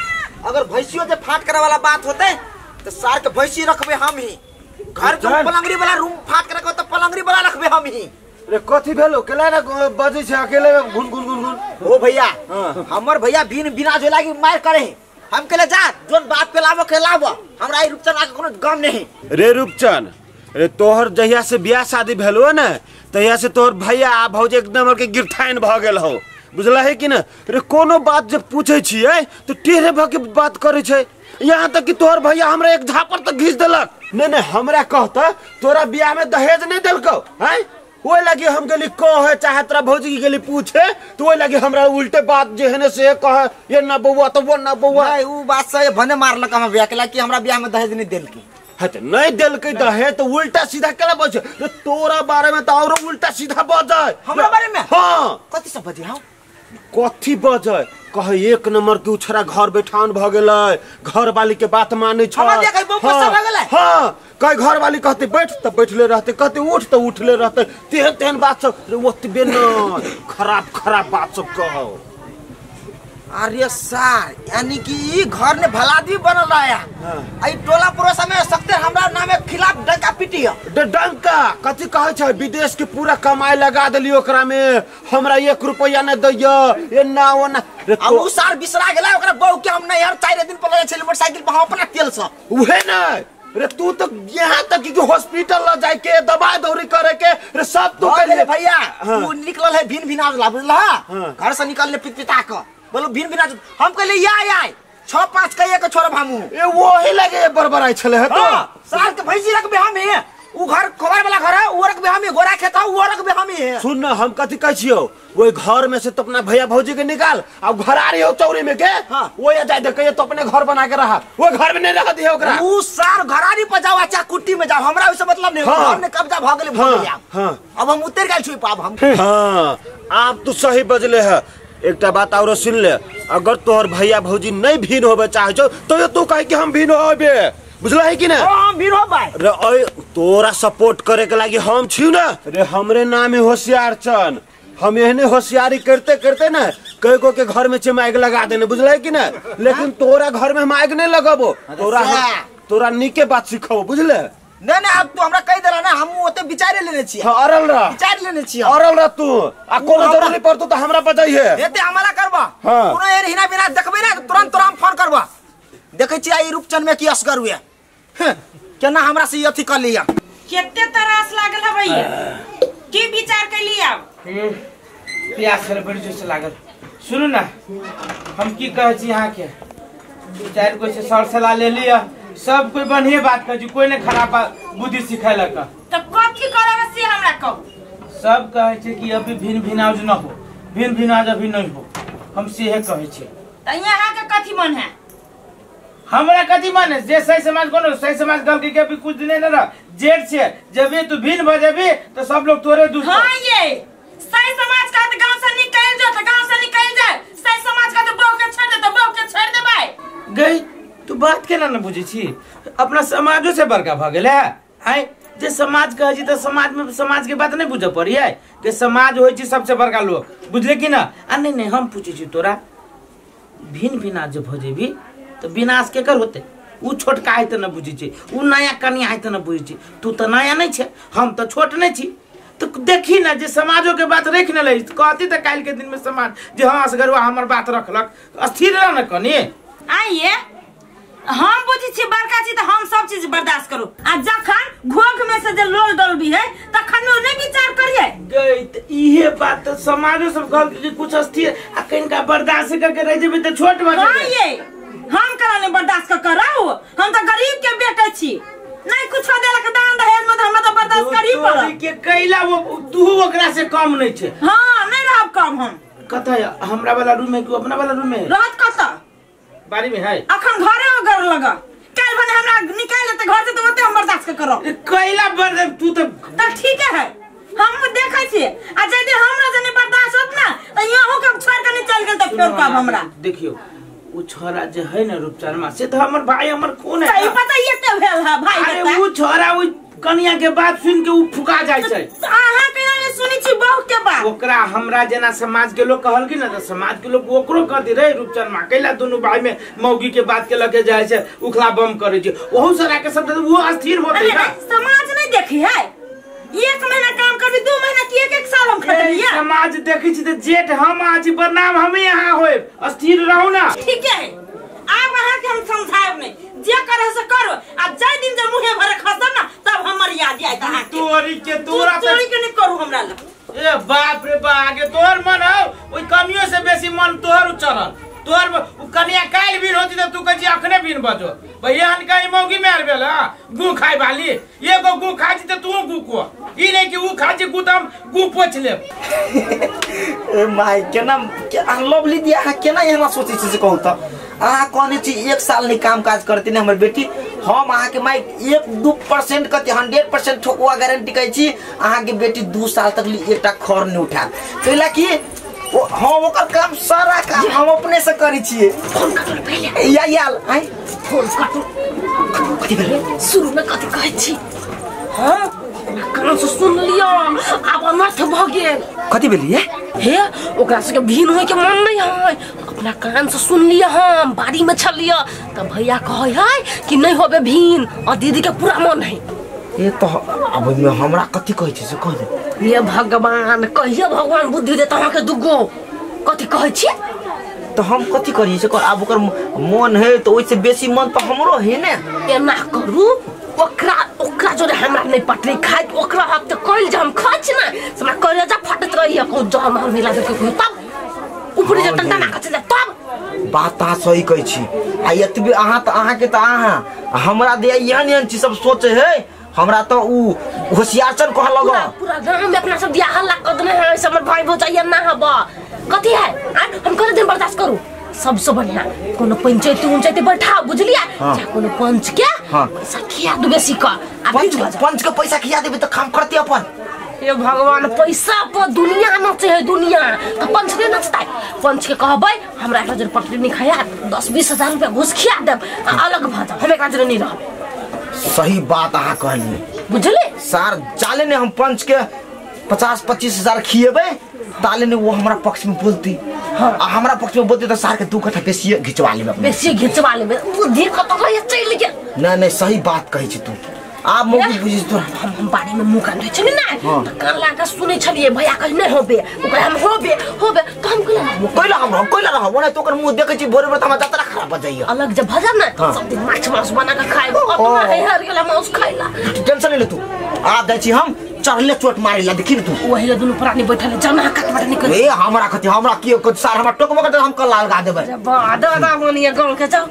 अगर भैंसियों से फाट करे वाला बात होते तो सार के भैंसी रखबे हम ही घर के पलंगरी वाला रूम फाट के रखबे तो पलंगरी वाला रखबे हम ही। रे कथि भेलो केला ना बजे छ अकेले गुन ओ भैया हमर भैया बिना जो लागी मार करे हम केले जा जोन बाप के लाबो के लाबो हमरा ई रूपचन आ कोनो गम नहीं। रे रूपचन रे तोहर जहिया से बियाह शादी भेलो ना तहिया से तोहर भैया आ भौज एकदम के गिरठाइन भ गेल हो बुझला है कि ना रे कोनो बात जब पूछे छियै तो टेढ़े भ के बात करे छै यहाँ तक कि तोहर भैया हमरा एक झापर तक घीच देलक। नहीं हमरा कहता तोरा बियाह में दहेज नहीं देलको हैं ओइ लगे हम गेली कहे चाहे तोरा भौजी की गेली पूछे तो ओइ लगे हमरा उल्टे बात जेहने से कहे ये ना बउआ तो वो ना बउआ नहीं उ बात से भने मारलक हम बियाह के कि हमरा बियाह में दहेज नहीं देल की है तो नहीं दिल के दहे तो उल्टा सीधा केला बजे रे तोरा बारे में तो और उल्टा सीधा बजे हमरा बारे में हां कथि सब बजे हम कथी बजे कहे एक नंबर के उछरा घर बैठान भ गेलै घर वाली के बात माने छ हमरा देखै बहुत गुस्सा भ गेलै हां कई घर वाली कहते बैठ तो बैठले रहते कहते उठ तो उठले रहते तेहन तेहन बात सब रे ओतबे न खराब बात सब कहो अरे सर यानी कि ई घर ने भलादी बनल रहा आई टोला पड़ोसा में सकते हमरा नामे खिलाफ डंका पिटी है डंका कथी कहे छ विदेश के पूरा कमाई लगा देली ओकरा में हमरा 1 रुपया न दैय ए ना ओना अब उ सार बिसरा गेला ओकरा बहु के हम नहीं यार 4 दिन पहले छले मोटरसाइकिल पे हम अपना तेल से उहे न रे तू तो यहाँ तक कि हॉस्पिटल ल जाए के दवा दौरी करे के रे सब तू करे भैया तू निकलल है भिन भिना बुझला घर से निकलले पिटपिटा के बोलो भिन भिना हम कहले या 6-5 कहिए के छोड़ब हमू ए वही लगे बरबराई छले है तो साल के भैजी रख बे हम है उ घर खोबार वाला घर है उ रख बे हम गोरा खेत है उ रख बे हम है सुन ना हम कथी कह छियो ओई घर में से तो अपना भैया भौजी के निकाल अब घर आ रही हो चौरी में के हां वो या जाए दे तो अपने घर बना के रहा वो घर में नहीं रह दिए ओकरा उ सार घरारी पे जाओ चाहे कुट्टी में जाओ हमरा उससे मतलब नहीं घर में कब्जा भ गेले हां अब हम उतर गेल छी पाप हम हां आप तो सही बजले है एकटा बात और सुन ले अगर तोहर भैया भौजी नहीं भीन होबे चाहे छो तो तू कहे कि हम भीन होबे बुझला है कि ना हम भीन होबे रे ओए तोरा सपोर्ट करे के लागी हम छी ना रे हमरे नाम है होशियार चन हम एहने होशियारी करते करते ना कई को के घर में चमाइक लगा देने बुझला है कि ना लेकिन तोरा घर में हम आग नहीं लगाबो तोरा नीके बात सिखाओ बुझले नहीं अब तू हमरा कह देला ना हम ओते विचार लेने छी अरल रह विचार लेने छी अरल रह तू आ कोनो जरूरी पड़तो तो हमरा बताइए एते हमला करबा कोनो एर हिना बिना देखबे ना तुरंत तुरंत फोन करबा देखे छी आई रूपचंद में की असगर हुए केना हमरा से अथी कर लिया केते तरास लागल है भैया की विचार कर लिया प्यास करे बड़ी जोर से लागल सुनु ना हम की कहे छी यहां के चार कोई से सर सलाह ले लिया सब कोई बढ़िया बात कर कोई ने खराब बुद्धि सिखाइलक तो कथी करबे से हमरा कहू सब कहे छे कि अभी भिन भिनाज न हो भिन भिनाज अभी नहीं हो हम सेहे कहे छे त यहां के कथी मन है हमरा कथी मन है जे सही समाज कोनो सही समाज गल के अभी कुछ दिन न रह जेठ छे जब तू भिन बजेबी तो सब लोग तोरे दूर हां ये सही समाज का तो गांव से निकल जा तो गांव से निकल जा सही समाज का तो बहु के छोड़ दे तो बहु के छोड़ दे भाई गई तू बात केना न बुझी छी अपना समाजो से बड़का भ गेले है जे समाज कहे छी तो समाज में समाज के बात नहीं बुझ पड़ी है कि समाज होय छी सबसे बड़का लोग बुझले कि ना आ नहीं हम पूछे छी तोरा भिन भिना जे भजेबी तो विनाश के कर होते उ छोटका है त न बुझी छी उ नया कन्या है त न बुझी छी तू तो नया नहीं छे हम तो छोट नहीं छी तो देखी ना जे समाजों के बात रख न ले कहती तो काल के दिन में समाज जे हां असगरवा हमर बात रखलक अस्थिर रह न कनी आइए हम बुझी छी बड़का छी तो हम सब चीज बर्दाश्त करू आ जखन घोघ में से जे लोल डल भी है तखन में नहीं विचार करिए गई त इहे बात तो समाजो सब कहल कि कुछ अस्थिर आ कनका बर्दाश्त करके रह जेबे त छोट बन हां ये हम करा नहीं बर्दाश्त कर रहू हम तो गरीब के बेटे छी नहीं कुछ देलक दान दहेज में हम तो बर्दाश्त करी पड़ के कैला वो तू ओकरा से कम नहीं छे हां नहीं रहब कम हम कथा हमरा वाला रूम में कि अपना वाला रूम में रहत कता बारी में है अखन घरे अगर लगा काल भने हमरा निकाल लेते घर से तो ओते हम बर्दाश्त करो कैला बर तू तो ठीक है हम देखे छी आ यदि हमरा जने बर्दाश्त होत ना त यहू के छोड़ के नहीं चल गेल त फेर कब हमरा देखियो उ छोरा जे है ना रूपचरमा से तो हमर भाई हमर खून है सही पता ये के भेल है भाई अरे उ छोरा उ कन्या के बात सुन के उ फुका जाय छै आहा के नहीं सुनी छी बहुत के बात ओकरा हमरा जना समाज के लोग कहल कि ना तो समाज के लोग ओकरो कह दे रे रूपचरमा कैला दोनों भाई में मौगी के बात के लगे जाय छै उखला बम करे छै ओहू सारा के सब वो अस्थिर होते ना समाज नहीं देखी है 1 महीना काम करबी 2 महीना की 1 साल हम खटलिया समाज देखी छी त जेठ हम आज बदनाम हमें यहाँ होए अस्थिर रहू ना ठीक है अब वहां के हम समझाएब नहीं जे करे से करो आ जय दिन जे मुहे भरे खसम ना तब हमर याद आइ त तोरी के तोरा चोरी के नहीं करू हमरा ल ए बाप रे बा आगे तोर मन हो ओई कनियो से बेसी मन तोहर चढ़ल तोर कनिया काल बिन होती त तू कह अखने बिन बजो भैया हन कहीं मौगी में आर बेला गु खाई वाली एगो गु खाई त तू गु को ई नहीं कि उ खाई गु त हम गु पोछ ले ए माय केना लवली दिया केना यहाँ सोचे छी कहू त आ कोने छी 1 साल नहीं काम काज करती ने हमर बेटी हम अहाँ के माई 1-2% कते 100% ठोकुआ गारंटी कहै छी अहाँ के बेटी 2 साल तक एकटा खर नहीं उठात कैला कि हम ओकर काम सारा काम हम अपने से करै छिए। फोन काटल पहिले याल आई फोन काटू कथि भेलै शुरू में कथि कहै छी हां कान से सुन लियो अब अनर्थ भ गेल कथि भेलिए हे ओकरा से भीन होय के मन नहीं है अपना कान से सुन लिया हम बाड़ी में छलिया त भैया कहै है कि नहीं होबे भीन और दीदी के पूरा मन है ये तो अब हमरा कथि कहै छी से कह दे ये भगवान कहियो भगवान बुद्धि दे तहाँ के दुगो कथि कहै छी तो हम कथि करी से अब ओकर मन है तो ओइसे बेसी मन तो हमरो है ने एना करू ओकरा जोरे हमरा नहीं पटरी खाइत ओकरा हाथ तो कइल जे हम खाच ना हमरा करेजा फटत रही है को जर मार मिला दे के तब ऊपर जे टंटा ना कचले तब बात ता सही कहै छी आ एतबे अहाँ के त अहाँ हमरा दे एहन चीज सब सोचे है हमरा तो उ होशियारचन कह लगा पूरा गांव में अपना सब दिया हल्ला कर देने है हमर भाई भौजाइया ना हबा कथि है हम करे दिन बर्दाश्त करू सबसे बढ़िया कोनो पंचायती बैठा बुझलिया जा कोनो पंच के पैसा खिया दू बेसी का पंच के पैसा खिया देबे त काम करते अपन ये भगवान पैसा पर दुनिया नचे है दुनिया तो पंच ने नचता है पंच के कहबै हमरा एकरा जर पटरी नहीं खाया 10-20 हजार रुपया घुस खिया देब अलग भ जा हम एकरा जर नहीं रहब सही बात अहाँ कहली बुझले सर जाले ने हम पंच के 50-25 हजार खिएबे ताले ने वो हमारा पक्ष में बोलती हमारा पक्ष में बोलती तो सार के 2 कट्ठा बेसी घिचवा लेबे बेसी घिचवा लेबे बुद्धि खतम है चल गया नहीं सही बात कहै छी तू आप मुझे बुझी तो हम बाड़ी में मुंह कांदे छली ना तो कान लागा सुनै छलिए भैया कहि नहीं होबे ओकरा हम होबे तो हम कइला रह ओने तो ओकर मुंह देखे छी भोरे भोर हम जतरा खराब भ जाइए अलग जब भजन ना सब दिन माछ बना के खाए अपना है हर गेला मांस खाइला टेंशन ले तू आप दै छी हम चढ़ले चोट मारिला देखि तू वही दुनु प्राणी बैठले जना काटबाट निकल ए हमरा कथि हमरा की सार हमरा टोकबो के हम कल लगा देबै दादा बनिए गांव के जाओ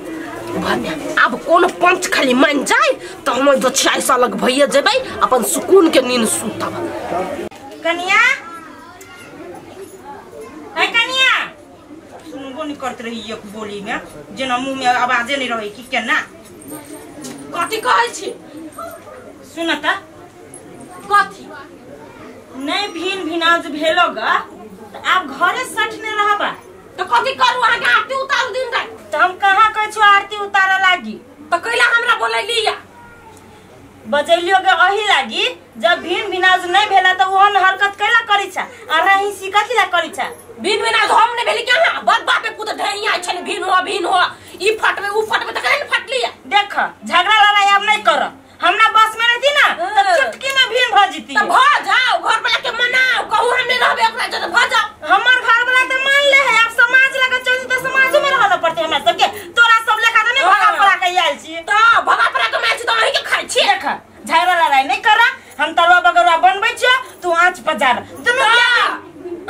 अब कौन पंच खाली मान जाए तो हम 46 अलग भैया जेबै अपन सुकून के नींद सुतब कनिया है कनिया सुनबो नहीं करत रही एक बोली में जेना मुंह में आवाजे नहीं रही कि केना कथि कहै छी सुनता कथि नहीं भिनाज भेलोगा तो आप घरे सठने रहबा तो कथि करू आगे आरती उतार दिन रे तो हम कहां कहै छु आरती उतारे लागी तो कैला हमरा बोलैलिया बजैलियो के अही लागी जब भिनाज नहीं भेला तो ओहन हरकत कैला करी छ अरे ही सिकथि ला करी छ भिनाज हम ने भेली कहां बद बापे पुत ढैया छले भिन हो ई फटवे उ फटवे त कैला फट लिया देख झगड़ा लड़ाई अब नहीं कर हमरा बस में रहती ना तो चुटकी में भीन भ जीती तो भ जाओ घर वाला के मनाओ कहू हम नहीं रहबे ओकरा जत भ जाओ हमर घर वाला तो मान ले है अब समाज लगा चली तो समाज में रहना पड़ते हमरा सबके तोरा सब लेखा तो नहीं भगा पड़ा के आइल छी तो भगा पड़ा के मैं तो नहीं के खाइ छी देख झगड़ा लड़ाई नहीं करा हम तलवा बगरवा बनबै छ तू आंच पजार दुनु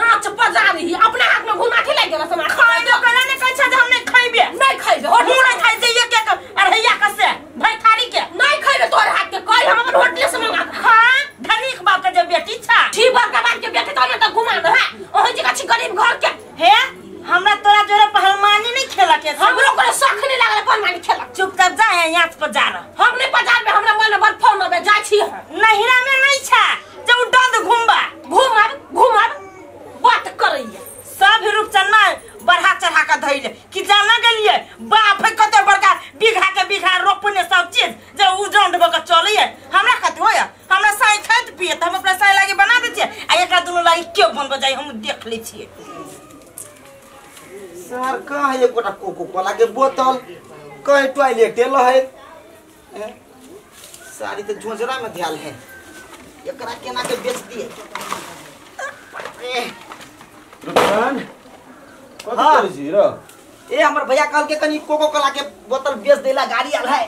आंच पजारी अपना हाथ में घुमा के ले गेला समा खाए तो कहला ने कहै छ जे हम नहीं खइबे नहीं खइबे और नहीं खाइ जे ये के अरहैया कसे भाई थारी के नहीं खइबे तोर हाथ के कल हम अपन होटल से मंगा हां धनिक बाप के जब बेटी छ ठीक बात का बात के बेटी तो घुमा दे है ओही जगह छी गरीब घर के हे हमरा तोरा जोरे पहलवानी नहीं खेला के हमरो को शौक नहीं लागल पहलवानी खेला चुपचाप जा यहाँ पजार हम नहीं पजार में हमरा मन बड़ फोन में जाय छी नहिरा में नहीं छ जो डंद घुमब बात करैया सब रूपचन्ना बढ़ा चढ़ा के धइले कि जाना गेलिए बाप कते बड़का बीघा रोपने सब चीज जो उजंड बक चलिए हमरा कते होया हमरा साई खाइत पिए त हम अपना साई लागी बना दे छिए आ एकरा दुनु लागी क्यों बनबो जाई हम देख ले छिए सर कहाँ एक गोटा कोको कोला के बोतल कहीं टॉयलेट है सारी तो झोंझरा में ध्यान है एकरा केना के बेच दिए रुपन कथि करै छी रो ए हमर भैया कहल के कनी कोको कोला के बोतल बेच देला गाड़ी आल है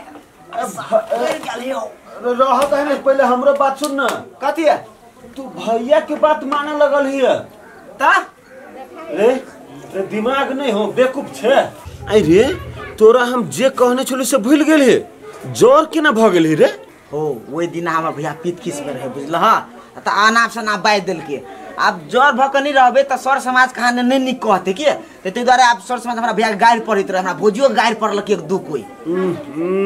रहत है ना पहले हमरो बात सुन ना कथि है तू भैया के बात माने लगल हिय ता रे दिमाग नहीं हो बेकूफ छे आई रे तोरा हम जे कहने छलु से भूल गेल हे जोर केना भ गेल रे हो ओइ दिन हमर भैया पीत किस में रहे बुझल हां त आनाप से ना बाय दिल के आप जर भक नहीं रहबे त सर समाज कहाँ नहीं निक कहते के ते द्वारे आप सर समाज हमरा भैया गाइर पड़ित रहे हमरा भोजियो गाइर पड़ल के दू कोई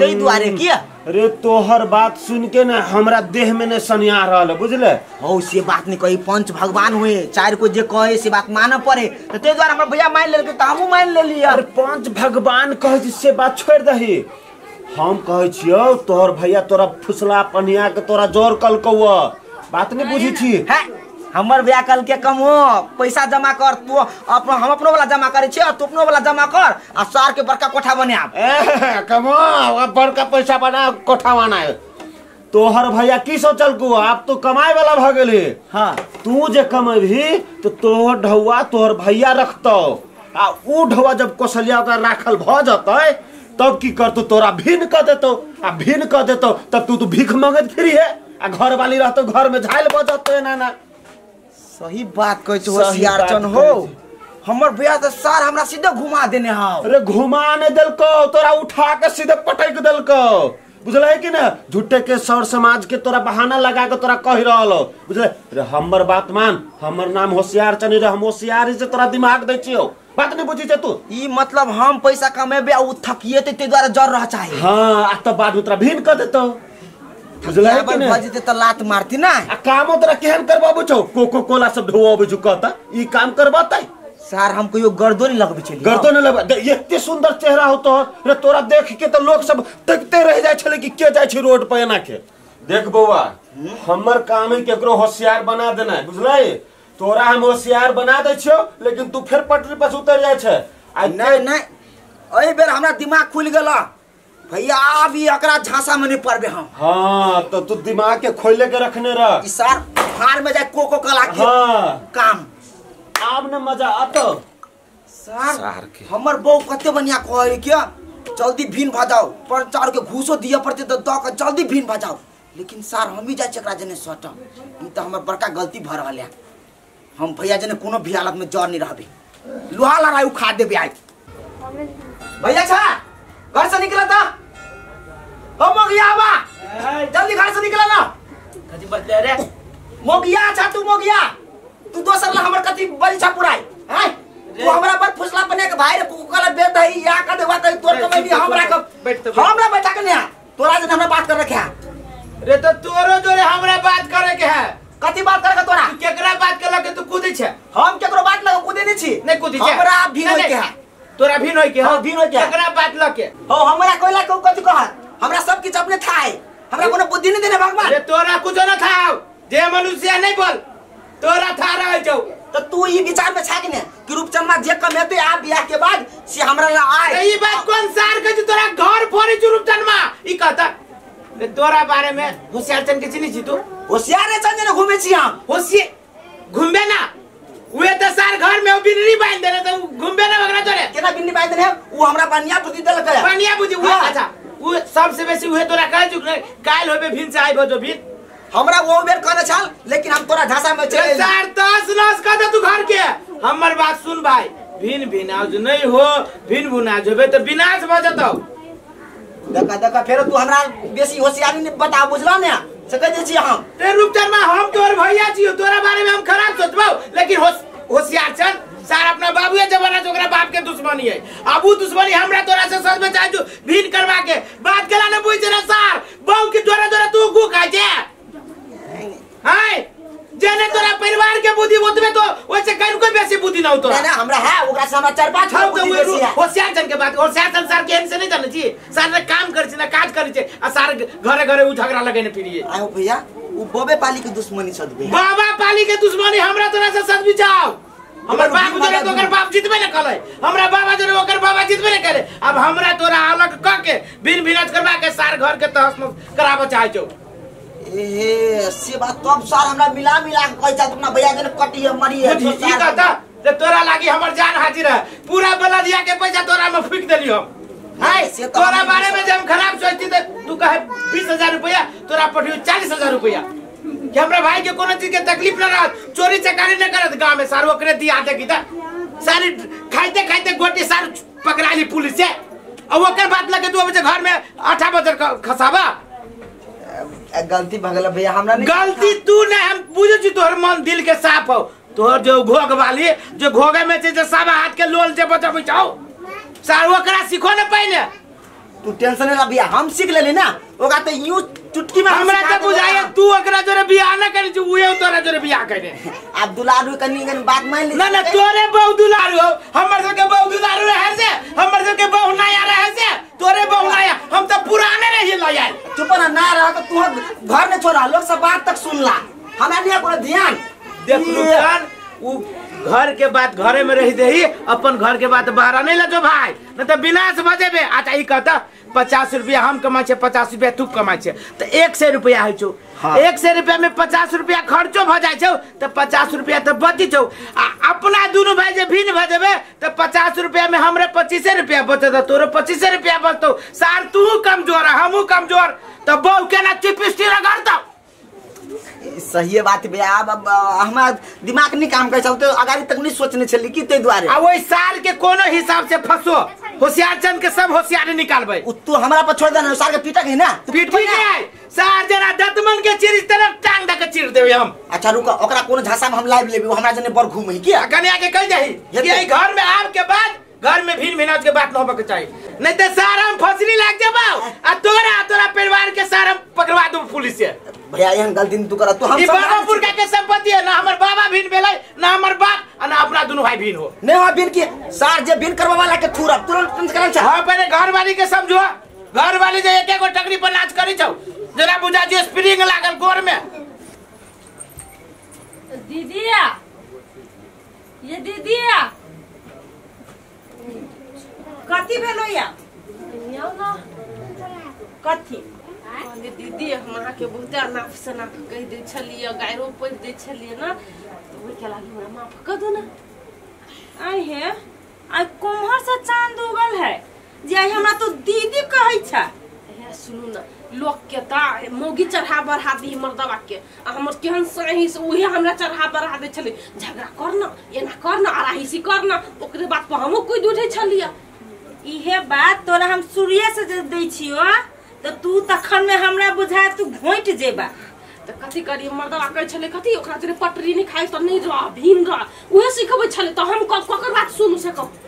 ते द्वारे के अरे तोहर बात सुन के ना हमरा देह में ने सनिया रहल बुझले हो से बात नहीं कही पंच भगवान हुए चार को जे कहे से बात माने पड़े तो ते द्वारा हमरा भैया मान लेल के त हमहू मान लेली अरे पंच भगवान कहे से बात छोड़ दही हम कहे छियो तोहर भैया तोरा फुसला पनिया के तोरा जोर कलकौ बात नहीं बुझी छी है हमर भैया कल के कम हो पैसा जमा कर तू अपना हम अपनो वाला जमा करे छी तू अपनो वाला जमा कर आ सार के बड़का कोठा बने आप कमो बड़का पैसा बना कोठा बनाए तोहर भैया की सोचल को आप तो कमाए वाला भ गेली हां तू जे कमेबी तो तोहर ढौआ तोहर भैया रखतो आ ऊ ढौआ जब कोसलिया का राखल भ जतै तब की करतू तोरा भिन क देतो आ भिन क देतो तब तू भीख मांगत फिरी है आ घर वाली रहतो घर में झाइल बजतो ना सही बात कहै छ होशियारचन हो हमर भैया त सार हमरा सीधे घुमा देने हां अरे घुमा ने देलको तोरा उठा के सीधे पटक देलको बुझले कि ना झूठे के सर समाज के तोरा बहाना लगा के तोरा कह रहलो बुझले रे हमर बात मान हमर नाम होशियारचन रे हम होशियारी से तोरा दिमाग दै छियो बात नहीं बुझी तू ई मतलब हम पैसा कमेबे आ उ थकिए ते द्वारा जर रह चाहे हां आ त बाद में तोरा भिन क देतो बुझले कि ना बजते त लात मारती ना आ काम तोरा केहन करबाबू छौ कोको कोला सब ढोआबे छु कहता ई काम करबातै सार हम कहियो गर्दो नहीं लगबे छलिए गर्दो नहीं लगबे एते सुंदर चेहरा हो तो रे तोरा देख के तो लोग सब तकते रह जाय छले कि के जाय छी रोड पे एना के देख बौआ हमर काम है केकरो होशियार बना देना बुझले तोरा हम होशियार बना दे छियो लेकिन तू फिर पटरी पर उतर जाय छ नहीं नहीं एई बेर हमरा दिमाग खुल गेला भैया अभी एकरा झांसा में नहीं पड़बे हम हां तो तू दिमाग के खोले के रखने रह ई सर फार में जाय कोको कला के हां काम आब न मजा आतो सर हमर बहू कते बढ़िया कहै क्या जल्दी भीन भजाओ पर चार के घूसो दिए पड़ते तो द के जल्दी भीन भजाओ लेकिन सर हम ही जाय छकरा जने सट ई त हमर बड़का गलती भ रहल है हम भैया जने कोनो भी हालत में जर नहीं रहबे लोहा लड़ाई उखाड़ देबे आई भैया छा घर से निकला था ओ मोगिया बा जल्दी घर से निकला ना कथि बतले रे मोगिया छा तू मोगिया तू दोसर ला हमर कथि बड़ी छा पुराई हैं तू हमरा पर फुसला बने के भाई रे कुकला बेद दही या का देवा कहि तोर कमेनी हमरा हमरा बैठा के नहीं तोरा जने हमरा बात कर रखे रे तो तोरो जोरे हमरा बात करे के है कथि बात करे के तोरा तू केकरा बात करला के तू कूदै छै हम केकरो बात लगे कूदै नहीं छी नहीं कूदै छै हमरा भी होय के है तोरा भी होय के हां भी होय के केकरा बात लके हो हमरा कोइला को कथि कह हमरा सब किछ अपने था है हमरा कोनो बुद्धि नहीं देने भगवान रे तोरा कुछ न था जे मनुष्य नहीं बोल तोरा था रह जाऊ तो तू ई विचार में छा कि ने कि रूपचंद जे कमेते आ बियाह के बाद से हमरा ला आए ई बात कौन सार के तोरा घर फोड़ी रूपचंद ई कहता रे तोरा बारे में होशियारचंद के चिनी छी तू होशियार है चंद ने घूमे छी हम होशियार घूमबे ना उहे त सार घर में बिनरी बांध देने तो घूमबे ना वगरा तोरे केना बिनरी बांध देने वो हमरा बनिया बुद्धि देल के बनिया बुद्धि वो अच्छा वो सबसे बेसी उहे तोरा कह चुक काल होबे भिन से आइबो जो भिन हमरा वो बेर कहने छल लेकिन हम तोरा झांसा में चले सार तस नस कर दे तू घर के हमर बात सुन भाई भिन भिनाज नहीं हो भिन भुना जबे तो विनाश भ जतौ देखा देखा फेर तू हमरा बेसी होशियारी ने बता बुझला ने से कह दे छी हम ते रूपचंद में हम तोर भैया छी तोरा बारे में हम खराब सोचबौ लेकिन होशियारचंद सार अपना बाबूए जमाना से ओकरा बाप के दुश्मनी है अब वो दुश्मनी हमरा तोरा से सच में चाहे भिन करवा के बात केला न बुझ रे सार बहु की जोरा जोरा तू गु खा जे हाय जने तोरा परिवार के बुद्धि ओतबे तो ओसे कहीं कोई बेसी बुद्धि ना हो तोरा ना हमरा है ओकरा से हमरा 4-5 बुद्धि बेसी है होशियारचंद के बात होशियारचंद सर के से नहीं जाने छी सर ने काम कर छी ना काज कर छी आ सर घरे घरे उ झगड़ा लगेने फिरिए आयो भैया उ बोबे पाली के दुश्मनी सदबे बाबा पाली के दुश्मनी हमरा तोरा से सद बिचाओ हमर बाप जरे तो ओकर बाप जितबे न कले हमरा बाबा जरे ओकर बाबा जितबे न करे अब हमरा तोरा अलग क के बिन बिनाज करवा के सार घर के तहस कराबो चाहे छौ ए से बात तब सार हमरा मिला मिला के कहै छ अपना भैया जने कटिए मरी है तो सार कहता जे तोरा लागी हमर जान हाजिर है पूरा बलदिया के पैसा तोरा में फूक देली हम हाय तोरा बारे में जब खराब सोचती तो तू कहे 20,000 रुपया तोरा पठियो 40,000 रुपया कि हमरा भाई के कोनो चीज के तकलीफ न रहत चोरी चकारी न करत गांव में सार ओकरे दिया दे की त सारी खाइते खाइते गोटी सार पकड़ा ली पुलिस से अब ओकर बात लगे तू अब घर में 8 बजे खसाबा गलती भगल भैया हमरा नहीं गलती तू नहीं हम बुझे छी तोहर मन दिल के साफ हो तोहर जो घोग वाली जो घोगे में से सब हाथ के लोल जे बचबै छौ सार ओकरा सिखो न पहले तू टेंशन ना भैया हम सीख लेली ना ओका तो यूं चुटकी में हमरा त बुझाय तू ओकरा जोरे बियाह न करे छी उहे तोरा जोरे बियाह करे अब दुलारू कनी बात मान ली ना ना तोरे बहु दुलारू हो हमर सब के बहु दुलारू रहे से हमर सब के बहु नया रहे से तोरे बहु नया हम त पुराने रही ल यार चुप ना रह तो तू घर में छोड़ा लोग सब बात तक सुनला हमरा नहीं कोनो ध्यान देख रुकान उ घर के बात घरे में रही देही अपन घर के बात बाहर नहीं लजो भाई न तो विनाश भजेबे अच्छा ई कहता 50 रुपया हम कमाई छे 50 रुपया तू कमाई छे तो 100 रुपया है छो 100 रुपया में 50 रुपया खर्चो भ जाय छो तो 50 रुपया तो बची छो अपना दोनों भाई जे भिन्न भजेबे तो 50 रुपया में हमरे 25 रुपया बचत तोरे 25 रुपया बचतो सार तू कमजोर हमहू कमजोर तो बहु के ना चिपिस्टी रगड़ता सही बात भैया अब हमारा दिमाग नहीं काम कर सकते अगाड़ी तक नहीं सोचने चली कि ते द्वारे आ वही साल के कोनो हिसाब से फंसो होशियार चंद के सब होशियारी निकालबे तू हमरा पर छोड़ देना सार के पीटक है ना पीट नहीं सार जरा दतमन के चिर इस तरफ टांग द के चिर देबे हम अच्छा रुको ओकरा कोनो झांसा में हम लाइव लेबे हमरा जने बर घूमे की कन्या के कह जाही कि घर में आब के बाद घर में भिन भिनाज के बात न होबे के चाहिए नहीं तो सारा हम फसली लाग जाबो आ तोरा परिवार के सारा पकड़वा दो पुलिस से भैया यहां गलती तू कर तू हम बाबापुर के संपत्ति है ना हमर बाबा भिन भेलै ना हमर बाप ना अपना दोनों भाई भिन हो नहीं हो भिन की सार जे भिन करवा वाला के थूरा तुरंत करन छ हां पहले घर वाली के समझो घर वाली जे एक एक टकरी पर नाच करी छौ जरा बुझा जो स्प्रिंग लागल गोर में दीदिया ये दीदिया कथी भेलो या कथी दीदी हम अहाँ के बहुत नाफ से नाफ कह दे छलिए गायरो पढ़ दे छलिए ना तो ओहि के लागी हमरा माफ कर दो ना आई है आई कुम्हर से चांद उगल है जे आई हमरा तो दीदी कहै छ हे सुनू ना लोग के ता मोगी चढ़ा बढ़ा दी मर्दवा के आ हमर केहन सही से ओही हमरा चढ़ा बढ़ा दे छली झगड़ा करना एना करना आराहिसी करना ओकरे बात पर हमो कोई उठे छलिए इहे बात तोरा हम सूर्य से जे दै छियो तो तू तखन में हमरा बुझा तू घोंट जेबा तो कथी करी मर्दवा कह छले कथी ओकरा जरे पटरी नहीं खाई तो नहीं रह भीन रह ओहे सिखबै छले तो हम ककर बात सुनू से कब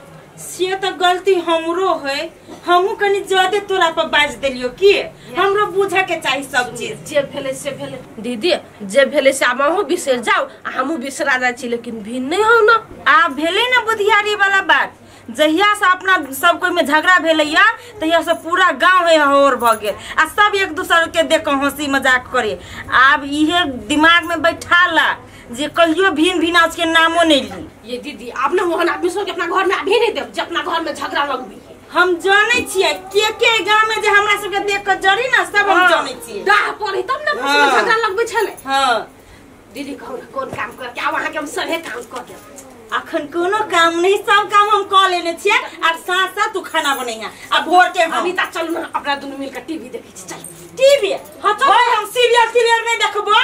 से तो गलती हमरो है हमहू कनी ज्यादा तोरा पर बाज देलियो की हमरो बुझा के चाहिए सब चीज जे भेले से भेले दीदी जे भेले से हमहू बिसर जाओ हमहू बिसरा जाय छी लेकिन भीन नहीं हो ना आ भेले ना बुधियारी वाला बात जहिया से अपना सब कोई में झगड़ा भेलैया तहिया से पूरा गांव है होर भ गेल आ सब एक दूसरे के देख हंसी मजाक करे अब इहे दिमाग में बैठा ला जे कहियो भिन भिनाज के नामो नहीं ली ये दीदी आपने मोहन आदमी सो के अपना घर में अभी नहीं देब जे अपना घर में झगड़ा लगबी हम जाने छिए के गांव में जे हमरा सब के देख के जरी ना सब हम जाने छिए डाह पड़ी तब ना झगड़ा लगबे छले हां दीदी कौन काम कर के वहां के हम सहे काम कर दे अखन कोनो काम नहीं सब काम हम क लेने छिए अब साथ साथ तू खाना बनैया अब भोर के अभी तक चल ना अपना दोनों मिलकर टीवी देखे छी चल टीवी हां तो हम सीरियल नहीं देखबो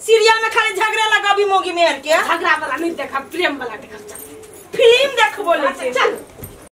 सीरियल में खाली झगड़ा लगाबी मोगी मेहर के झगड़ा वाला नहीं देखा प्रेम वाला देखा चल फिल्म देखबो ले चल